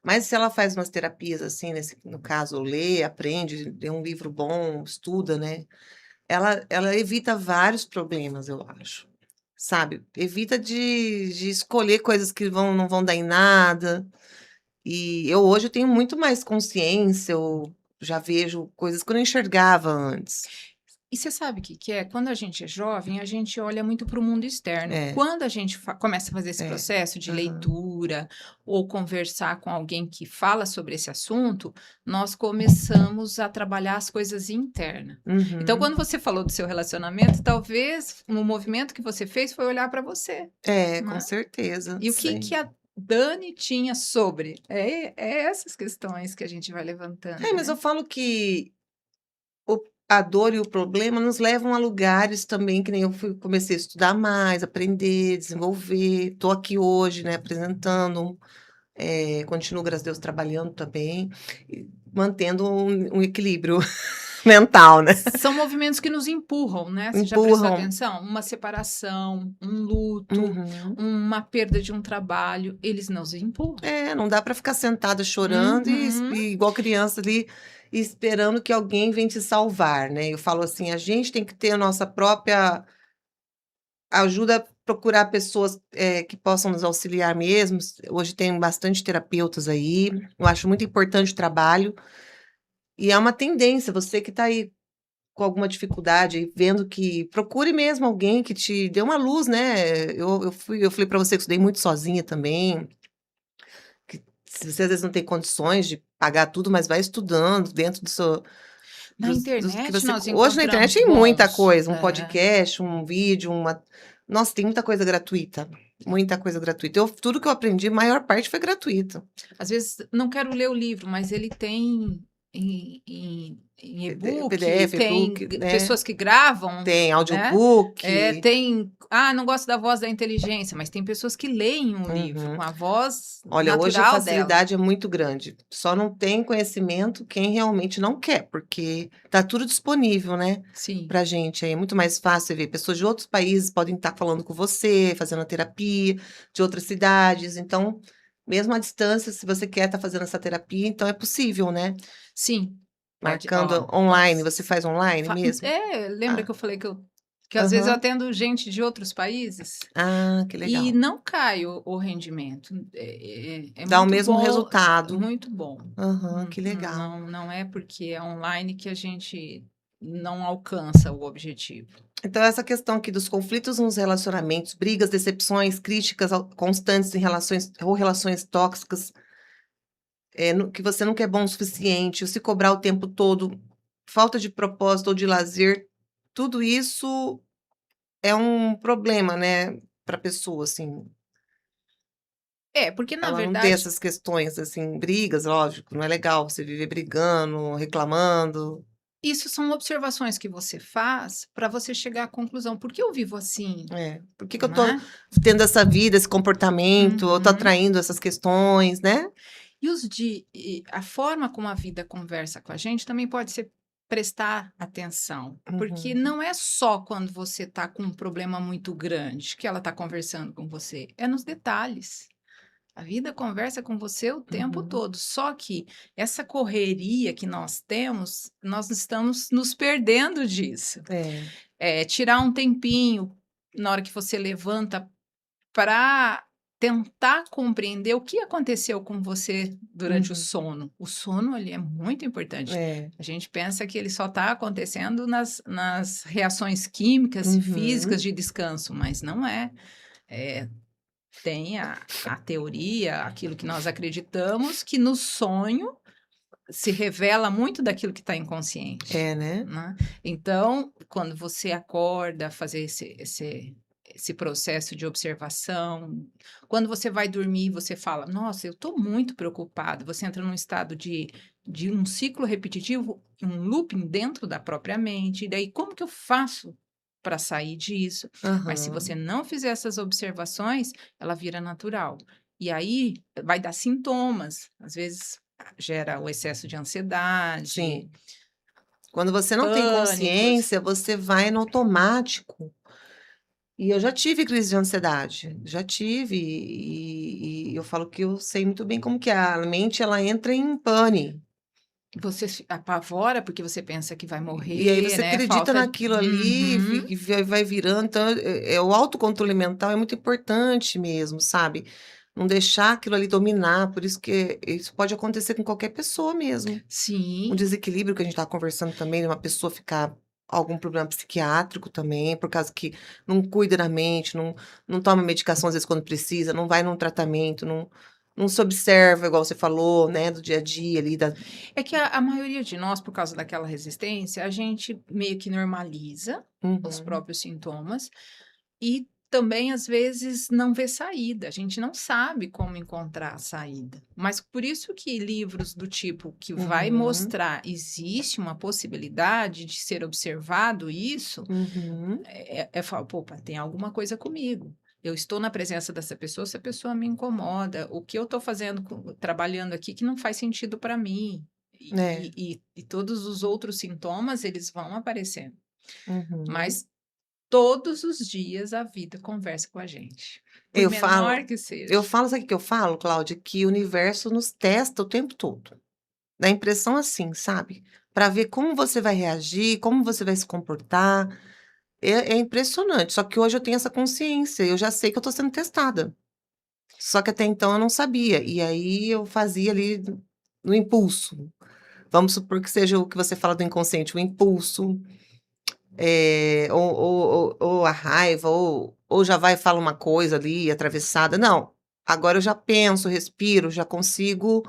Mas se ela faz umas terapias, assim, no caso, lê, aprende, lê um livro bom, estuda, né, ela evita vários problemas, eu acho, sabe. Evita de escolher coisas que não vão dar em nada. E eu hoje eu tenho muito mais consciência, eu já vejo coisas que eu não enxergava antes. E você sabe o que que é? Quando a gente é jovem, a gente olha muito para o mundo externo. É, Quando a gente começa a fazer esse é. processo de Aham. leitura ou conversar com alguém que fala sobre esse assunto, nós começamos a trabalhar as coisas internas. Então, Uhum. quando você falou do seu relacionamento, talvez um movimento que você fez foi olhar para você, É, com né? certeza, E o que sim. que a Dani tinha sobre? É essas questões que a gente vai É, levantando, mas eu né? falo que o a dor e o problema nos levam a lugares também que nem eu comecei a estudar mais, aprender, desenvolver. Estou aqui hoje, né, apresentando, continuo, graças a Deus, trabalhando também e mantendo um equilíbrio mental, né. São movimentos que nos empurram, né, você já prestou Empurram. atenção? Uma separação, um luto, Uhum. uma perda de um trabalho, eles nos empurram. É, não dá para ficar sentada chorando Uhum. e igual criança ali, esperando que alguém venha te salvar, né. Eu falo assim, a gente tem que ter a nossa própria ajuda, procurar pessoas, que possam nos auxiliar mesmo. Hoje tem bastante terapeutas aí, eu acho muito importante o trabalho, e é uma tendência, você que está aí com alguma dificuldade aí, vendo que procure mesmo alguém que te dê uma luz, né. Eu falei para você que estudei muito sozinha também, que se você às vezes não tem condições de pagar tudo, mas vai estudando dentro Na dos que internet você nós hoje na internet encontramos tem muita bons. coisa, um podcast, um vídeo, nossa, tem muita coisa gratuita. Tudo que eu aprendi, a maior parte foi gratuito. Às vezes, não quero ler o livro, mas ele tem em e-book, PDF, tem e-book, né, pessoas que gravam, tem né? audiobook. Tem, não gosto da voz da inteligência, mas tem pessoas que leem um livro Uhum. com a voz Olha, hoje a natural dela. facilidade é muito grande, só não tem conhecimento quem realmente não quer, porque tá tudo disponível, né, Sim, pra gente aí, é muito mais fácil você ver, pessoas de outros países podem estar falando com você, fazendo a terapia, de outras cidades, então, mesmo à distância, se você quer estar fazendo essa terapia, então é possível, né, sim, pode, marcando ó, online, você faz online mesmo? lembra Ah, que eu falei que às vezes eu aham. atendo gente de outros países? Ah, que E legal. não cai o rendimento. É Dá o muito mesmo bom, resultado. muito bom. Aham, que legal. Não é porque é online que a gente não alcança o objetivo. Então essa questão aqui dos conflitos nos relacionamentos, brigas, decepções, críticas constantes em relações ou relações tóxicas, que você nunca é bom o suficiente, ou se cobrar o tempo todo, falta de propósito ou de lazer, tudo isso é um problema, né, pra pessoa, assim. É, porque na Ela não tem verdade, essas questões, assim, brigas, lógico, não é legal você viver brigando, reclamando. isso são observações que você faz para você chegar à conclusão: "Por que eu vivo assim?", É, por que que eu tô né. tendo essa vida, esse comportamento, eu tô Uhum. atraindo essas questões, né? E a forma como a vida conversa com a gente também pode ser prestar atenção, porque Uhum, não é só quando você está com um problema muito grande que ela está conversando com você, é nos detalhes. A vida conversa com você o tempo uhum. todo, só que essa correria que nós temos, nós estamos nos perdendo disso. É, Tirar um tempinho na hora que você levanta para tentar compreender o que aconteceu com você durante o uhum, sono. O sono, ele é muito importante. é, A gente pensa que ele só está acontecendo nas reações químicas e físicas uhum. de descanso, mas não é. Eh, Tem a teoria, aquilo que nós acreditamos, que no sonho se revela muito daquilo que está inconsciente, É, né? né. Então, quando você acorda, fazer esse processo de observação. Quando você vai dormir, você fala: "Nossa, eu estou muito preocupado". Você entra num estado de um ciclo repetitivo, um looping dentro da própria mente. E daí, como que eu faço para sair disso? Mas se você Aham. não fizer essas observações, ela vira natural. E aí vai dar sintomas. Às vezes gera o excesso de ansiedade, Sim. Quando você não tem pânicos. consciência, você vai no automático. E eu já tive crise de ansiedade, já tive, e eu falo que eu sei muito bem como que é, a mente ela entra em pane, Você se apavora, porque você pensa que vai e aí morrer, você né, acredita falta naquilo ali, uhum. e vai virando, então, o autocontrole mental é muito importante mesmo, sabe, não deixar aquilo ali dominar, por isso que isso pode acontecer com qualquer pessoa mesmo. Um Sim, desequilíbrio que a gente estava conversando também, de uma pessoa ficar algum problema psiquiátrico também, por causa que não cuida da mente, não toma medicação às vezes quando precisa, não vai num tratamento, não se observa, igual você falou, né, do dia a dia ali da é que a maioria de nós, por causa daquela resistência, a gente meio que normaliza os uhum, próprios sintomas e também, às vezes, não vê saída. A gente não sabe como encontrar a saída. Mas por isso que livros do tipo que vai uhum, mostrar existe uma possibilidade de ser observado isso, uhum, falo: "Opa, tem alguma coisa comigo. Eu estou na presença dessa pessoa, essa pessoa me incomoda. O que eu estou fazendo trabalhando aqui que não faz sentido para mim". é, E todos os outros sintomas, eles vão aparecendo. uhum. Mas todos os dias a vida conversa com a gente, por Eu menor falo que eu seja. falo, sabe o que eu falo, Cláudia? Que o universo nos testa o tempo todo. Dá a impressão assim, sabe, para ver como você vai reagir, como você vai se comportar. É impressionante, só que hoje eu tenho essa consciência, eu já sei que eu estou sendo testada. Só que até então eu não sabia, e aí eu fazia ali no impulso. Vamos supor que seja o que você fala do inconsciente, o impulso, ou a raiva, ou já vai e fala uma coisa ali atravessada. Não, agora eu já penso, respiro, já consigo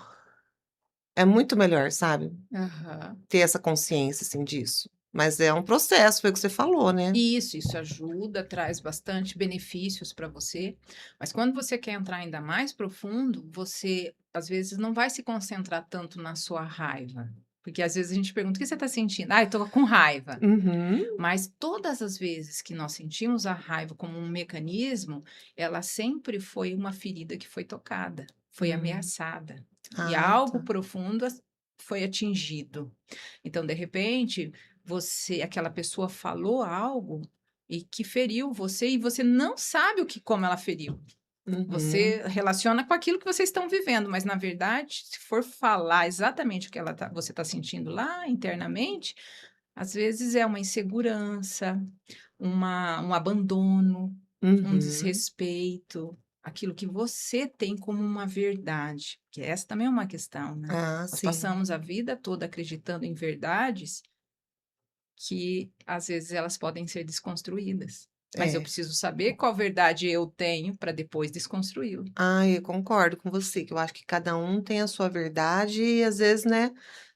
é muito melhor, sabe, Aham. ter essa consciência, assim, disso. Mas é um processo, foi o que você falou, né. Isso ajuda, traz bastante benefícios para você, mas quando você quer entrar ainda mais profundo, você, às vezes, não vai se concentrar tanto na sua raiva, porque às vezes a gente pergunta: "O que você está sentindo?". "Ai, estou com raiva". Uhum. Mas todas as vezes que nós sentimos a raiva como um mecanismo, ela sempre foi uma ferida que foi tocada, foi Hum. ameaçada, e Ah, algo tá. profundo foi atingido. Então, de repente, aquela pessoa falou algo e que feriu você e você não sabe como ela feriu. Uhum. Você relaciona com aquilo que vocês estão vivendo, mas na verdade, se for falar exatamente o que você está sentindo lá internamente, às vezes é uma insegurança, um abandono, um Uhum. desrespeito, aquilo que você tem como uma verdade, que essa também é uma questão, né? Ah, Nós sim. passamos a vida toda acreditando em verdades que às vezes elas podem ser desconstruídas. Mas eu É. preciso saber qual verdade eu tenho para depois desconstruí-la. Eu concordo com você, que eu acho que cada um tem a sua verdade e às vezes, né,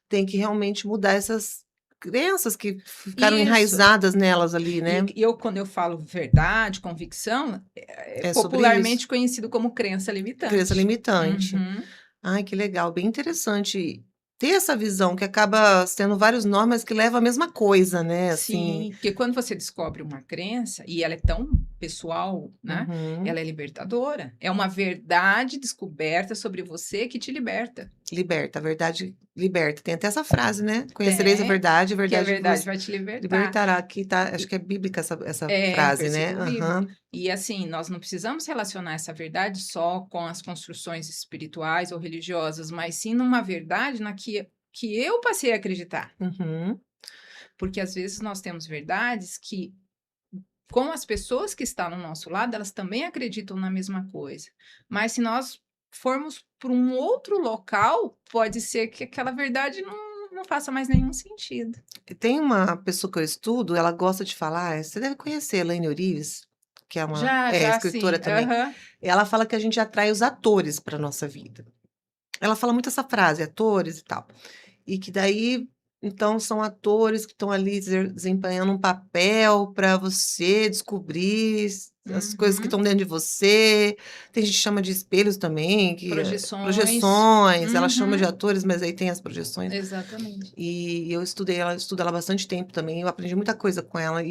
tem que realmente mudar essas crenças que ficaram Isso. enraizadas nelas ali, E né. eu, quando eu falo verdade, convicção, é É sobre isso. popularmente conhecido como crença Crença limitante. limitante. Uhum. Ai, que legal, bem interessante ter essa visão que acaba sendo vários nomes, mas que leva a mesma coisa, né, assim. Sim, porque quando você descobre uma crença, e ela é tão pessoal, né? Uhum. Ela é libertadora. É uma verdade descoberta sobre você que te liberta. Liberta, a verdade liberta. Tem até essa frase, né, "Conhecereis Tem, a que a verdade verdade vos vai te libertar. libertará", que tá acho E que é bíblica essa é um frase, né. versículo bíblico. Aham. E assim, nós não precisamos relacionar essa verdade só com as construções espirituais ou religiosas, mas sim numa verdade que eu passei a acreditar. Uhum. Porque às vezes nós temos verdades que, com as pessoas que estão no nosso lado, elas também acreditam na mesma coisa. Mas se nós formos para um outro local, pode ser que aquela verdade não faça mais nenhum sentido. E tem uma pessoa que eu estudo, ela gosta de falar, você deve conhecer, Elaine Orives, que é uma Já, já escritora sim. também. Aham. Ela fala que a gente atrai os atores para nossa vida. Ela fala muito essa frase, atores e tal. E que daí Então são atores que estão ali desempenhando um papel para você descobrir as coisas que Uhum. estão dentro de você. Tem gente que chama de espelhos também, Projeções. projeções, ela chama de Uhum. atores, mas aí tem as projeções. Exatamente. E eu estudo ela há bastante tempo também, eu aprendi muita coisa com ela,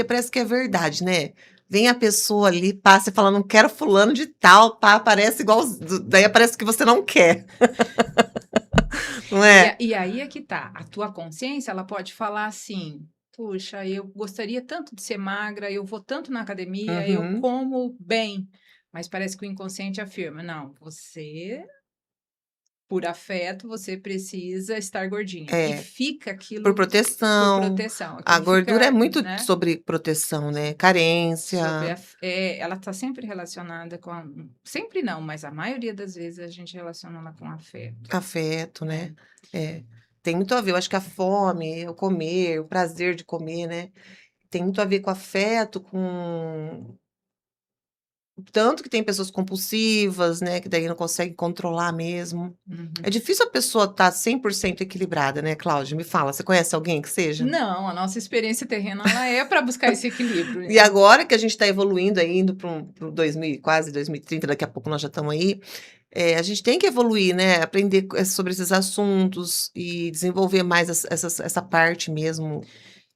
parece que é verdade, né? Vem a pessoa ali, passa e fala, não quero fulano de tal, pá, aparece igual, daí aparece que você não quer, não é? E aí é que tá. A tua consciência, ela pode falar assim: puxa, eu gostaria tanto de ser magra, eu vou tanto na academia, eu Uhum. como bem. Mas parece que o inconsciente afirma: não, você, por afeto, você precisa estar gordinha. E É, fica por aquilo por proteção. proteção. A Aquilo gordura é fica, muito né? sobre proteção, né? Sobre Carência, ela está sempre relacionada com sempre não, mas a maioria das vezes a gente relaciona ela com afeto. afeto, É. né? É. Tem muito a ver, eu acho que a fome, o comer, o prazer de comer, né? Tem muito a ver com afeto, com tanto que tem pessoas compulsivas, né, que daí não conseguem controlar mesmo. Uhum. É difícil a pessoa estar 100% equilibrada, né, Cláudia? Me fala, você conhece alguém que seja? Não, a nossa experiência terrena ela é para buscar esse equilíbrio. E agora que a gente está evoluindo aí, indo para um 2000, quase 2030, daqui a pouco nós já estamos aí, a gente tem que evoluir, né? Aprender sobre esses assuntos e desenvolver mais essa parte mesmo.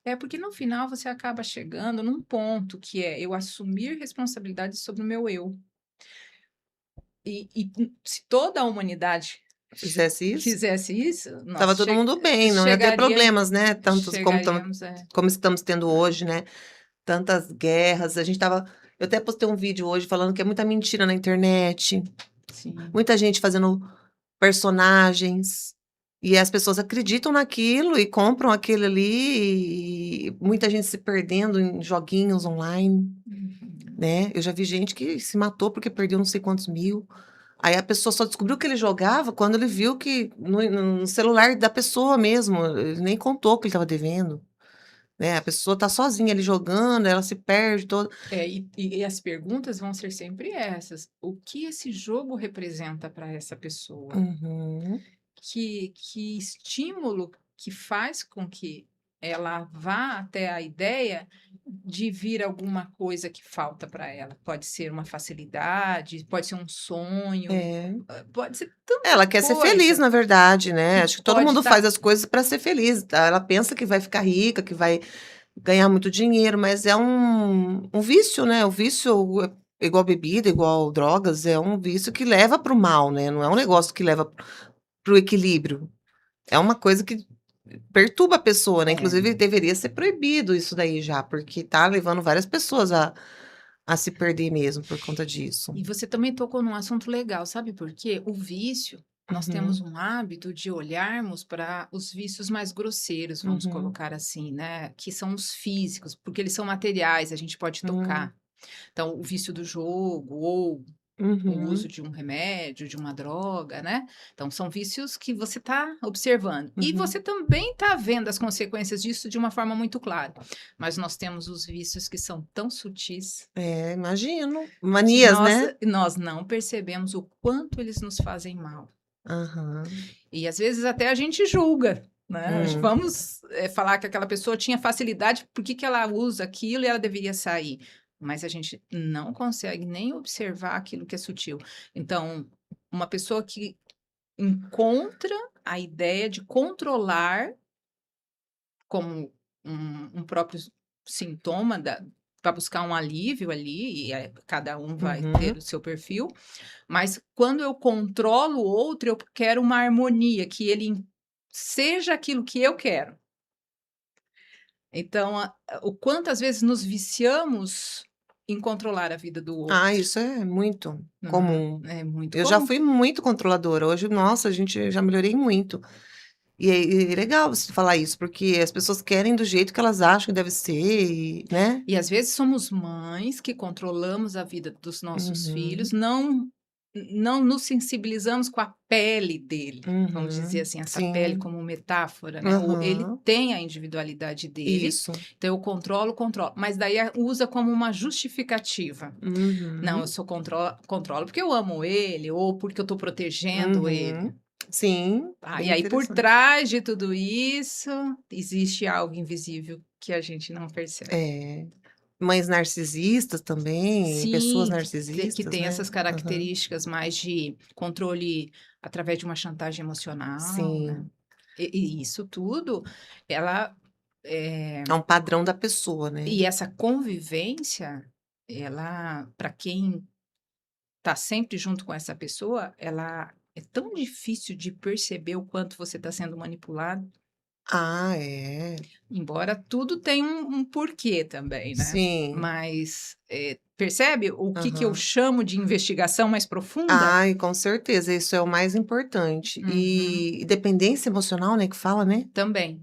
É porque no final você acaba chegando num ponto que é eu assumir responsabilidade sobre o meu eu. E se toda a humanidade Fizesse isso, fizesse isso, tava nós todo mundo bem, não ia ter problemas, né? Tantos como, chegaríamos. como estamos tendo hoje, né? Tantas guerras. Eu até postei um vídeo hoje falando que é muita mentira na internet, Sim. muita gente fazendo personagens, e as pessoas acreditam naquilo e compram aquilo ali, e muita gente se perdendo em joguinhos online, Uhum. né? Eu já vi gente que se matou porque perdeu não sei quantos mil. Aí a pessoa só descobriu que ele jogava quando ele viu que no celular da pessoa mesmo, ele nem contou que ele estava devendo. Né, a pessoa tá sozinha ali jogando, ela se perde toda. E as perguntas vão ser sempre essas. O que esse jogo representa para essa pessoa? Uhum. Que estímulo que faz com que ela vá até a ideia de vir alguma coisa que falta para ela? Pode ser uma facilidade, pode ser um sonho, É. pode ser tanta Ela quer ser feliz, coisa na verdade, né, que acho que todo pode mundo faz estar. as coisas para ser feliz, tá, ela pensa que vai ficar rica, que vai ganhar muito dinheiro, mas é um vício, né, o vício é igual bebida, igual drogas, é um vício que leva para o mal, né, não é um negócio que leva para o equilíbrio, é uma coisa que perturba a pessoa, né, É. inclusive deveria ser proibido isso daí já, porque tá levando várias pessoas a se perder mesmo por conta disso. E você também tocou num assunto legal, sabe por quê? O vício, nós temos Uhum, um hábito de olharmos para os vícios mais grosseiros, vamos uhum, colocar assim, né? Que são os físicos, porque eles são materiais, a gente pode hum, tocar. Então, o vício do jogo ou o uso uhum, de um remédio, de uma droga, né? Então, são vícios que você está observando. E você uhum. também está vendo as consequências disso de uma forma muito clara. Mas nós temos os vícios que são tão sutis É, imagino. que Manias, né? nós não percebemos o quanto eles nos fazem mal. Aham. E às vezes até a gente julga, né? Hum, Vamos falar que aquela pessoa tinha facilidade, por que que ela usa aquilo e ela deveria sair? Mas a gente não consegue nem observar aquilo que é sutil. Então, uma pessoa que encontra a ideia de controlar como um próprio sintoma para buscar um alívio ali, e cada um vai ter uhum. o seu perfil, mas quando eu controlo o outro, eu quero uma harmonia, que ele seja aquilo que eu quero. Então, o quantas vezes nos viciamos em controlar a vida do Ah, outro. isso é muito Uhum. comum. É muito Eu já comum. fui muito controladora. Hoje, nossa, a gente já melhorei muito. E é legal você falar isso, porque as pessoas querem do jeito que elas acham que deve ser, né? E às vezes somos mães que controlamos a vida dos nossos filhos, Uhum, não nos sensibilizamos com a pele dele, vamos dizer uhum. assim, essa pele Sim. como metáfora, né? Ele Aham. tem a individualidade dele, Isso. então eu controlo, mas daí usa como uma justificativa. Não, eu Uhum. sou controlo porque eu amo ele ou porque eu estou protegendo ele. Uhum. Sim, Tá? E bem aí, por interessante. trás de tudo isso, existe algo invisível que a gente não percebe. É. Mães narcisistas também, pessoas Sim, que narcisistas, tem né. essas Aham. características mais de controle através de uma chantagem emocional, né. Sim, E isso tudo, ela, eh, é um padrão da pessoa, né. e essa convivência, ela, para quem tá sempre junto com essa pessoa, ela é tão difícil de perceber o quanto você está sendo manipulado, Ah, é. embora tudo tenha um porquê também, né. Sim. Mas, percebe o que eu Aham. chamo de investigação mais profunda? Ai, com certeza, isso é o mais importante. Uhum. E dependência emocional, né, que fala, né. Também.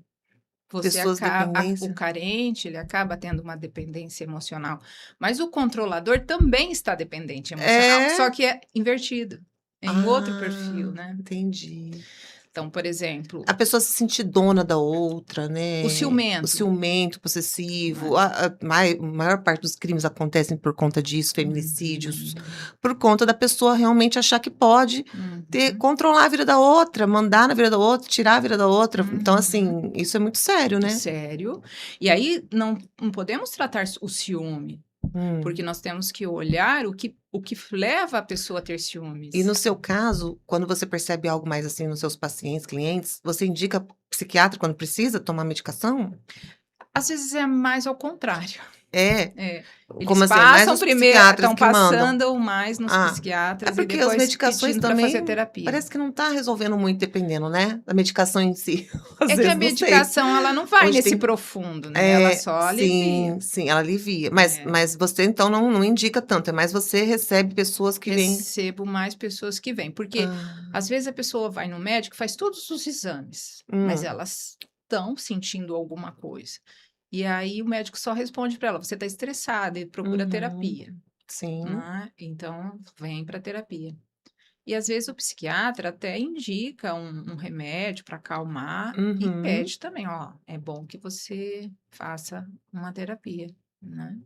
Você Pessoas acaba o dependência. carente, ele acaba tendo uma dependência emocional, mas o controlador também está dependente emocional, só É? que é invertido, é em outro perfil, Ah, né. entendi. Então, por exemplo, A pessoa se sentir dona da outra, o né, o ciumento, ciumento possessivo, né. a maior parte dos crimes acontecem por conta disso, feminicídios, Uhum, por conta da pessoa realmente achar que pode uhum, controlar a vida da outra, mandar na vida da outra, tirar a vida da outra. Então, uhum. assim, isso é muito sério, né. Sério. E aí não podemos tratar o ciúme, porque Hum. nós temos que olhar o que leva a pessoa a ter E ciúmes. no seu caso, quando você percebe algo mais, assim, nos seus pacientes, clientes, você indica psiquiatra quando precisa tomar medicação? Às vezes é mais ao contrário. É? É, eles Como assim? É mais passam os primeiro psiquiatras estão que mandam? passando mais nos Ah, é psiquiatras e porque as depois medicações pedindo para fazer também terapia. parece que não tá resolvendo muito dependendo, né, da medicação em si. Às É que a vezes, não sei. medicação ela não vai Hoje nesse tem profundo, né, ela só alivia. sim, sim, ela alivia. Mas É, mas você então não indica tanto, é mais você recebe pessoas que vêm. recebo mais pessoas que vêm, porque Ah, às vezes a pessoa vai no médico, faz todos os exames, mas hum, elas estão sentindo alguma coisa. E aí o médico só responde para ela: "Você está estressada e procura uhum, terapia", sim, né, então vem para terapia. E às vezes o psiquiatra até indica um remédio para acalmar e uhum. pede também: "Ó, é bom que você faça uma terapia", né.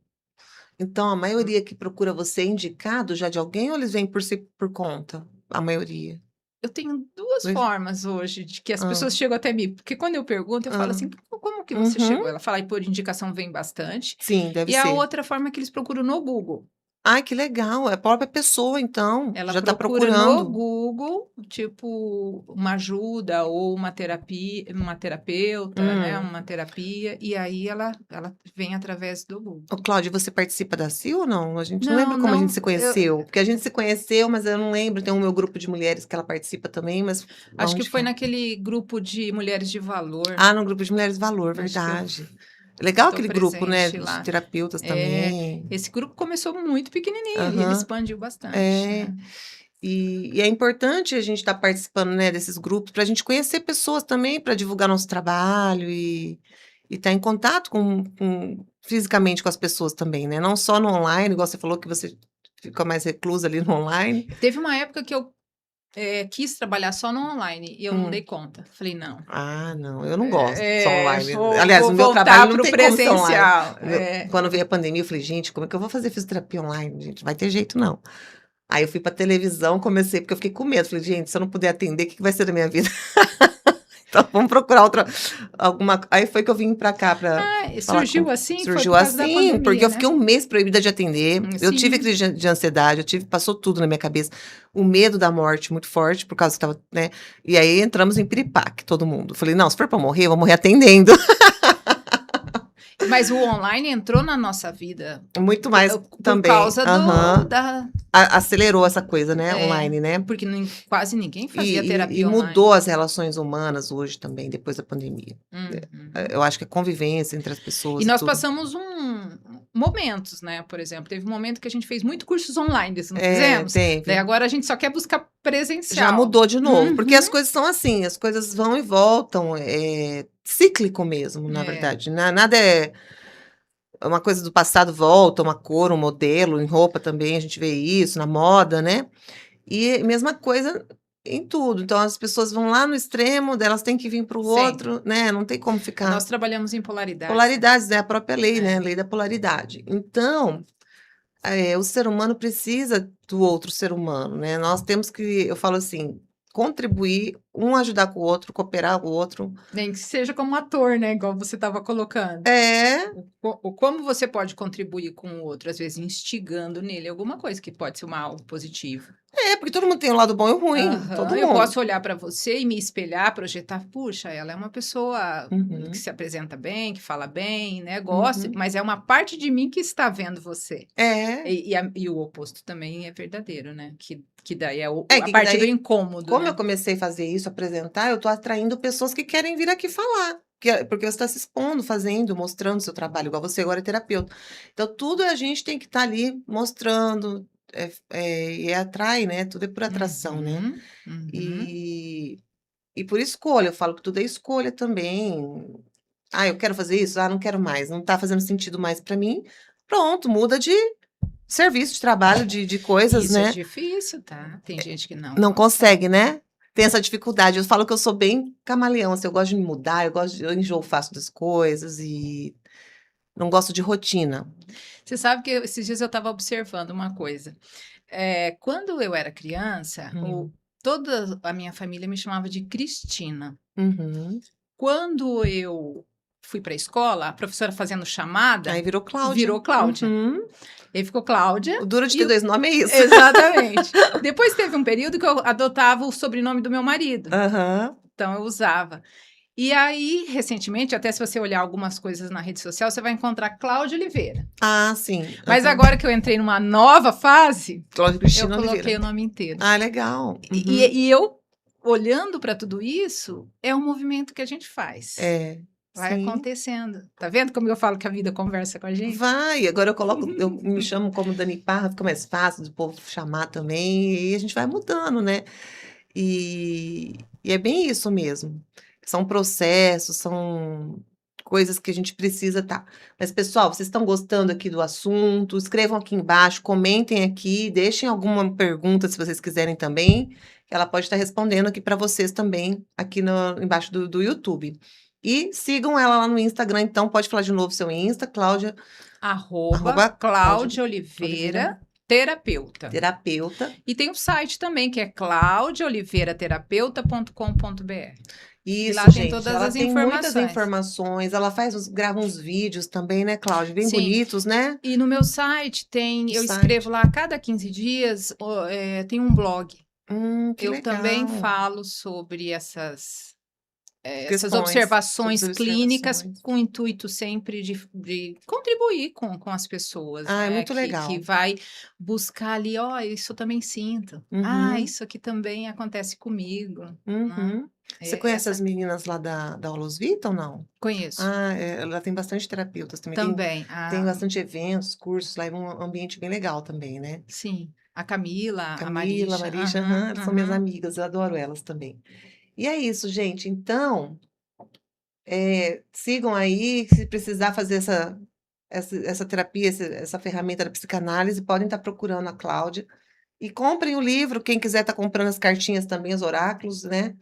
Então a Hum. maioria que procura você é indicado já de alguém ou eles vêm por conta? A maioria? Eu tenho 2 Pois formas hoje de que as hã, pessoas chegam até mim, porque quando eu pergunto, eu falo hã. assim: Como que você Uhum. chegou?" Ela fala: "Ai, por indicação vem bastante", Sim, deve e a ser. outra forma é que eles procuram no Google. Ai, que legal, é a própria pessoa então, Ela já tá procura no procurando. Google, tipo, uma ajuda ou uma terapia, uma terapeuta, né, Hum. uma terapia, e aí ela vem através do Google. Ô Cláudia, você participa da CIL ou não? A gente não Não, lembra como a gente não, se conheceu, porque a gente se conheceu, mas eu não lembro, tem o meu grupo de mulheres que ela participa também, mas acho que aonde que foi é? naquele grupo de mulheres de valor, Ah, no grupo de Mulheres Valor, acho que eu verdade. Legal estou aquele grupo, né, presente de lá. terapeutas É, também. esse grupo começou muito pequenininho e ele Aham, expandiu bastante, é. né. E é importante a gente estar participando, né, desses grupos para a gente conhecer pessoas também, para divulgar nosso trabalho e estar em contato com fisicamente com as pessoas também, né, não só no online, igual você falou que você fica mais reclusa ali no online. Teve uma época que eu, quis trabalhar só no online e eu não dei Hum. conta. Falei: "Não, Ah, não, eu não gosto só online. vou Aliás, vou no meu trabalho voltar não para o tem como ser online. presencial". Quando veio a pandemia, eu falei: "Gente, como é que eu vou fazer fisioterapia online, gente? Não vai ter jeito não". Aí eu fui pra televisão, comecei porque eu fiquei com medo, falei: "Gente, se eu não puder atender, o que que vai ser da minha vida?". Então vamos procurar outra alguma aí foi que eu vim pra cá pra E falar com surgiu assim, foi surgiu por causa da assim, porque pandemia, eu fiquei né. um mês proibida de atender, eu tive Sim. crise de ansiedade, eu tive passou tudo na minha cabeça, o medo da morte muito forte, por causa que estava, né, e aí entramos em piripaque, todo mundo. Falei: "Não, se for pra morrer, eu vou morrer atendendo". Mas o online entrou na nossa vida Muito mais por também. causa do Aham. da Acelerou essa coisa, né, é, online, né. porque quase ninguém fazia E terapia mudou online. as relações humanas hoje também, depois da pandemia. Uhum. Eu acho que a convivência entre as E pessoas e nós tudo. passamos momentos, né, por exemplo, teve um momento que a gente fez muito cursos online, não É, fizemos? Daí teve. agora a gente só quer buscar Já presencial. mudou de novo, porque Uhum. as coisas são assim, as coisas vão e voltam, é cíclico mesmo, na É, verdade, nada é uma coisa do passado volta, uma cor, um modelo, em roupa também a gente vê isso, na moda, né. E mesma coisa em tudo, então as pessoas vão lá no extremo, daí elas têm que vir para o sempre. outro, né, não tem como ficar Nós trabalhamos em polaridades, né. polaridades, é a própria lei, né, a É. lei da polaridade. Então, o ser humano precisa do outro ser humano, né, nós temos que eu falo assim, contribuir um ajudar com o outro, cooperar com o outro. Nem que seja como ator, né? Igual você estava colocando. É, Como você pode contribuir com o outro, às vezes instigando nele alguma coisa que pode ser algo positivo. porque todo mundo tem um lado bom e o ruim, todo Aham, eu mundo. posso olhar para você e me espelhar, projetar, puxa, ela é uma pessoa Uhum, que se apresenta bem, que fala bem, né? Gosta, uhum. mas é uma parte de mim que está vendo você. É, E o oposto também é verdadeiro, né? Que daí é a que parte do daí, incômodo, como eu né? comecei a fazer isso, apresentar, eu tô atraindo pessoas que querem vir aqui falar. Porque você está se expondo, fazendo, mostrando seu trabalho, igual você agora é terapeuta. Então, tudo a gente tem que estar ali mostrando, e atrai, né? Tudo é por atração, né? Uhum, uhum. E, e por escolha, eu falo que tudo é escolha também. Ah, eu quero fazer isso? Ah, não quero mais, não tá fazendo sentido mais para mim. Pronto, muda de serviço, de trabalho, de coisas, Isso é né? difícil, tá? Tem gente que não Não consegue, consegue. né? Tem essa dificuldade. Eu falo que eu sou bem camaleão, assim, eu gosto de me mudar, eu enjoo fácil das coisas e não gosto de rotina. Você sabe que esses dias eu estava observando uma coisa. Quando eu era criança, Hum. toda a minha família me chamava de Cristina. Uhum. Quando eu fui para a escola, a professora fazendo chamada, Aí virou Cláudia. virou Cláudia. Uhum. E aí ficou Cláudia. O duro de E ter dois nomes é isso. exatamente. Depois teve um período que eu adotava o sobrenome do meu marido. Aham. Então eu usava. E aí, recentemente, até se você olhar algumas coisas na rede social, você vai encontrar Cláudia Oliveira. Ah, sim. Mas Aham. agora que eu entrei numa nova fase, Cláudia eu Cristina coloquei Oliveira. o nome inteiro. Ah, legal. E, Uhum. e eu, olhando para tudo isso, é um movimento que a gente faz. É, Vai sim. acontecendo. Tá vendo como eu falo que a vida conversa com a gente? Vai, agora eu me chamo como Dani Parra, fica mais fácil do povo chamar também, e a gente vai mudando, né? E é bem isso mesmo. São processos, são coisas que a gente precisa tá. Mas, pessoal, vocês estão gostando aqui do assunto? Escrevam aqui embaixo, comentem aqui, deixem alguma pergunta se vocês quiserem também, que ela pode estar respondendo aqui para vocês também, aqui embaixo do YouTube. E sigam ela lá no Instagram, então pode falar de novo seu Insta, Cláudia, Arroba Cláudia Cláudia Oliveira, terapeuta. terapeuta. E tem um site também, que é claudiaoliveiraterapeuta.com.br. E Isso, lá tem gente, todas ela as tem muitas informações. informações, ela grava uns vídeos também, né, Cláudia? Bem Sim. bonitos, né? E no meu site eu Site. escrevo lá a cada 15 dias, tem um blog. Que Eu legal. também falo sobre essas Questões, observações sobre as clínicas, observações. com o intuito sempre de contribuir com as pessoas, Ah, é né? muito Que legal. vai buscar ali, ó, isso eu também sinto. Uhum, Isso aqui também acontece comigo, né? uhum. Você conhece as Essa meninas lá da Aulos Vita ou não? conheço Ah, ela tem bastante terapeutas também. também. Tem bastante eventos, cursos, lá é um ambiente bem legal também, né? Sim, a Camila, a Camila, Marisha. Marisha, Aham, elas são minhas aham. amigas, eu adoro elas também. E é isso, gente. Então, sigam aí, se precisar fazer essa terapia, essa ferramenta da psicanálise, podem estar procurando a Cláudia. E comprem o livro, quem quiser estar comprando as cartinhas também, os oráculos, né?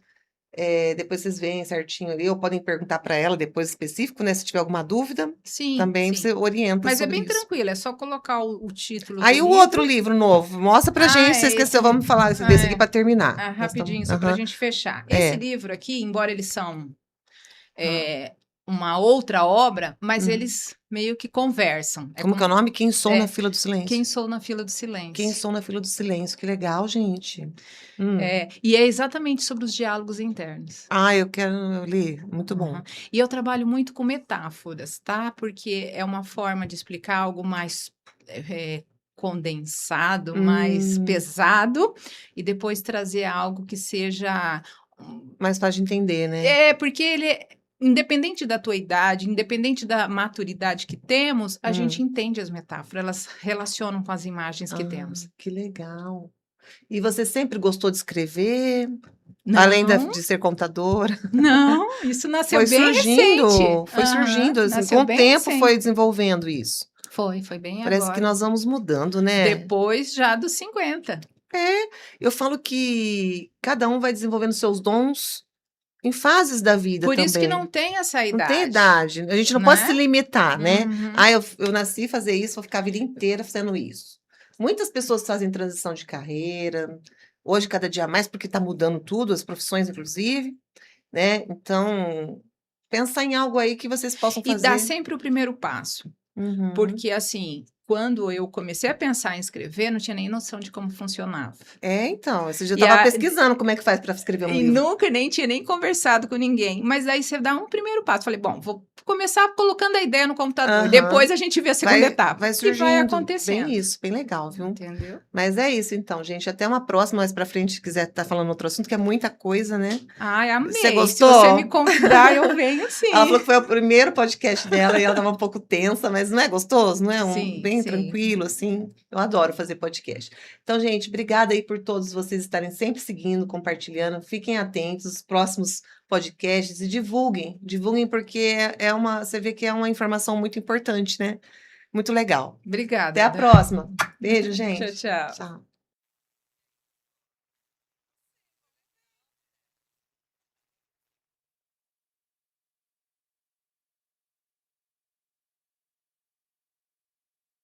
Depois vocês veem certinho ali, ou podem perguntar para ela depois específico, né? Se tiver alguma dúvida, Sim, também sim. você orienta Mas é sobre bem isso. tranquilo, é só colocar o título Aí do o outro livro. livro novo, mostra pra gente, você esqueceu, vamos falar desse aqui para terminar. Nós Rapidinho, estamos, só para a aham, gente fechar. Esse é. livro aqui, embora eles são Ah, uma outra obra, mas hum. eles meio que conversam. Como que é o nome? Quem Sou na é, Fila do Silêncio. Quem Sou na Fila do Quem Silêncio. Sou na Fila do Silêncio, que legal, gente. E é exatamente sobre os diálogos internos. Ah, eu quero ler, muito bom. Uhum. E eu trabalho muito com metáforas, tá? Porque é uma forma de explicar algo mais condensado, mais pesado, e depois trazer algo que seja Mais fácil de entender, né? porque ele independente da tua idade, independente da maturidade que temos, a gente entende as metáforas, elas relacionam com as imagens que temos. Que legal. E você sempre gostou de escrever? Não, Além de ser contadora? não, isso nasceu Foi bem recente. foi surgindo, assim, Nasceu com o bem tempo recente. foi desenvolvendo isso. Foi bem Parece que agora. nós vamos mudando, né? Depois já dos 50. Eu falo que cada um vai desenvolvendo seus dons em fases da vida Por isso que também. não tem essa Não tem idade. idade. A gente não né? pode se limitar, né? Uhum. Eu nasci fazer isso, vou ficar a vida inteira fazendo isso. Muitas pessoas fazem transição de carreira, hoje cada dia mais, porque está mudando tudo, as profissões inclusive, né? Então, pensar em algo aí que vocês possam E dá fazer. sempre o primeiro passo. Uhum. Porque, assim, quando eu comecei a pensar em escrever, não tinha nem noção de como funcionava. Então, você já E estava a- pesquisando como é que faz para escrever um E livro. nunca nem tinha nem conversado com ninguém. Mas aí você dá um primeiro passo. Falei, bom, vou começar colocando a ideia no computador. Aham. Depois a gente vê a segunda etapa. Vai E vai surgindo, acontecendo. bem isso, bem legal, viu? Entendeu? Mas é isso então, gente, até uma próxima, mais pra frente, se quiser estar falando outro assunto, que é muita coisa, né? Ai, amei. Você Se gostou? você me convidar, eu venho sim. Ela falou que foi o primeiro podcast dela e ela estava um pouco tensa, mas não é gostoso, não é? Sim, Bem sim. tranquilo, assim. Eu adoro fazer podcast. Então, gente, obrigada aí por todos vocês estarem sempre seguindo, compartilhando. Fiquem atentos aos próximos podcasts e divulguem. Divulguem porque você vê que é uma informação muito importante, né? Muito legal. Obrigada. Até a próxima. Beijo, Tchau, gente. tchau. Tchau.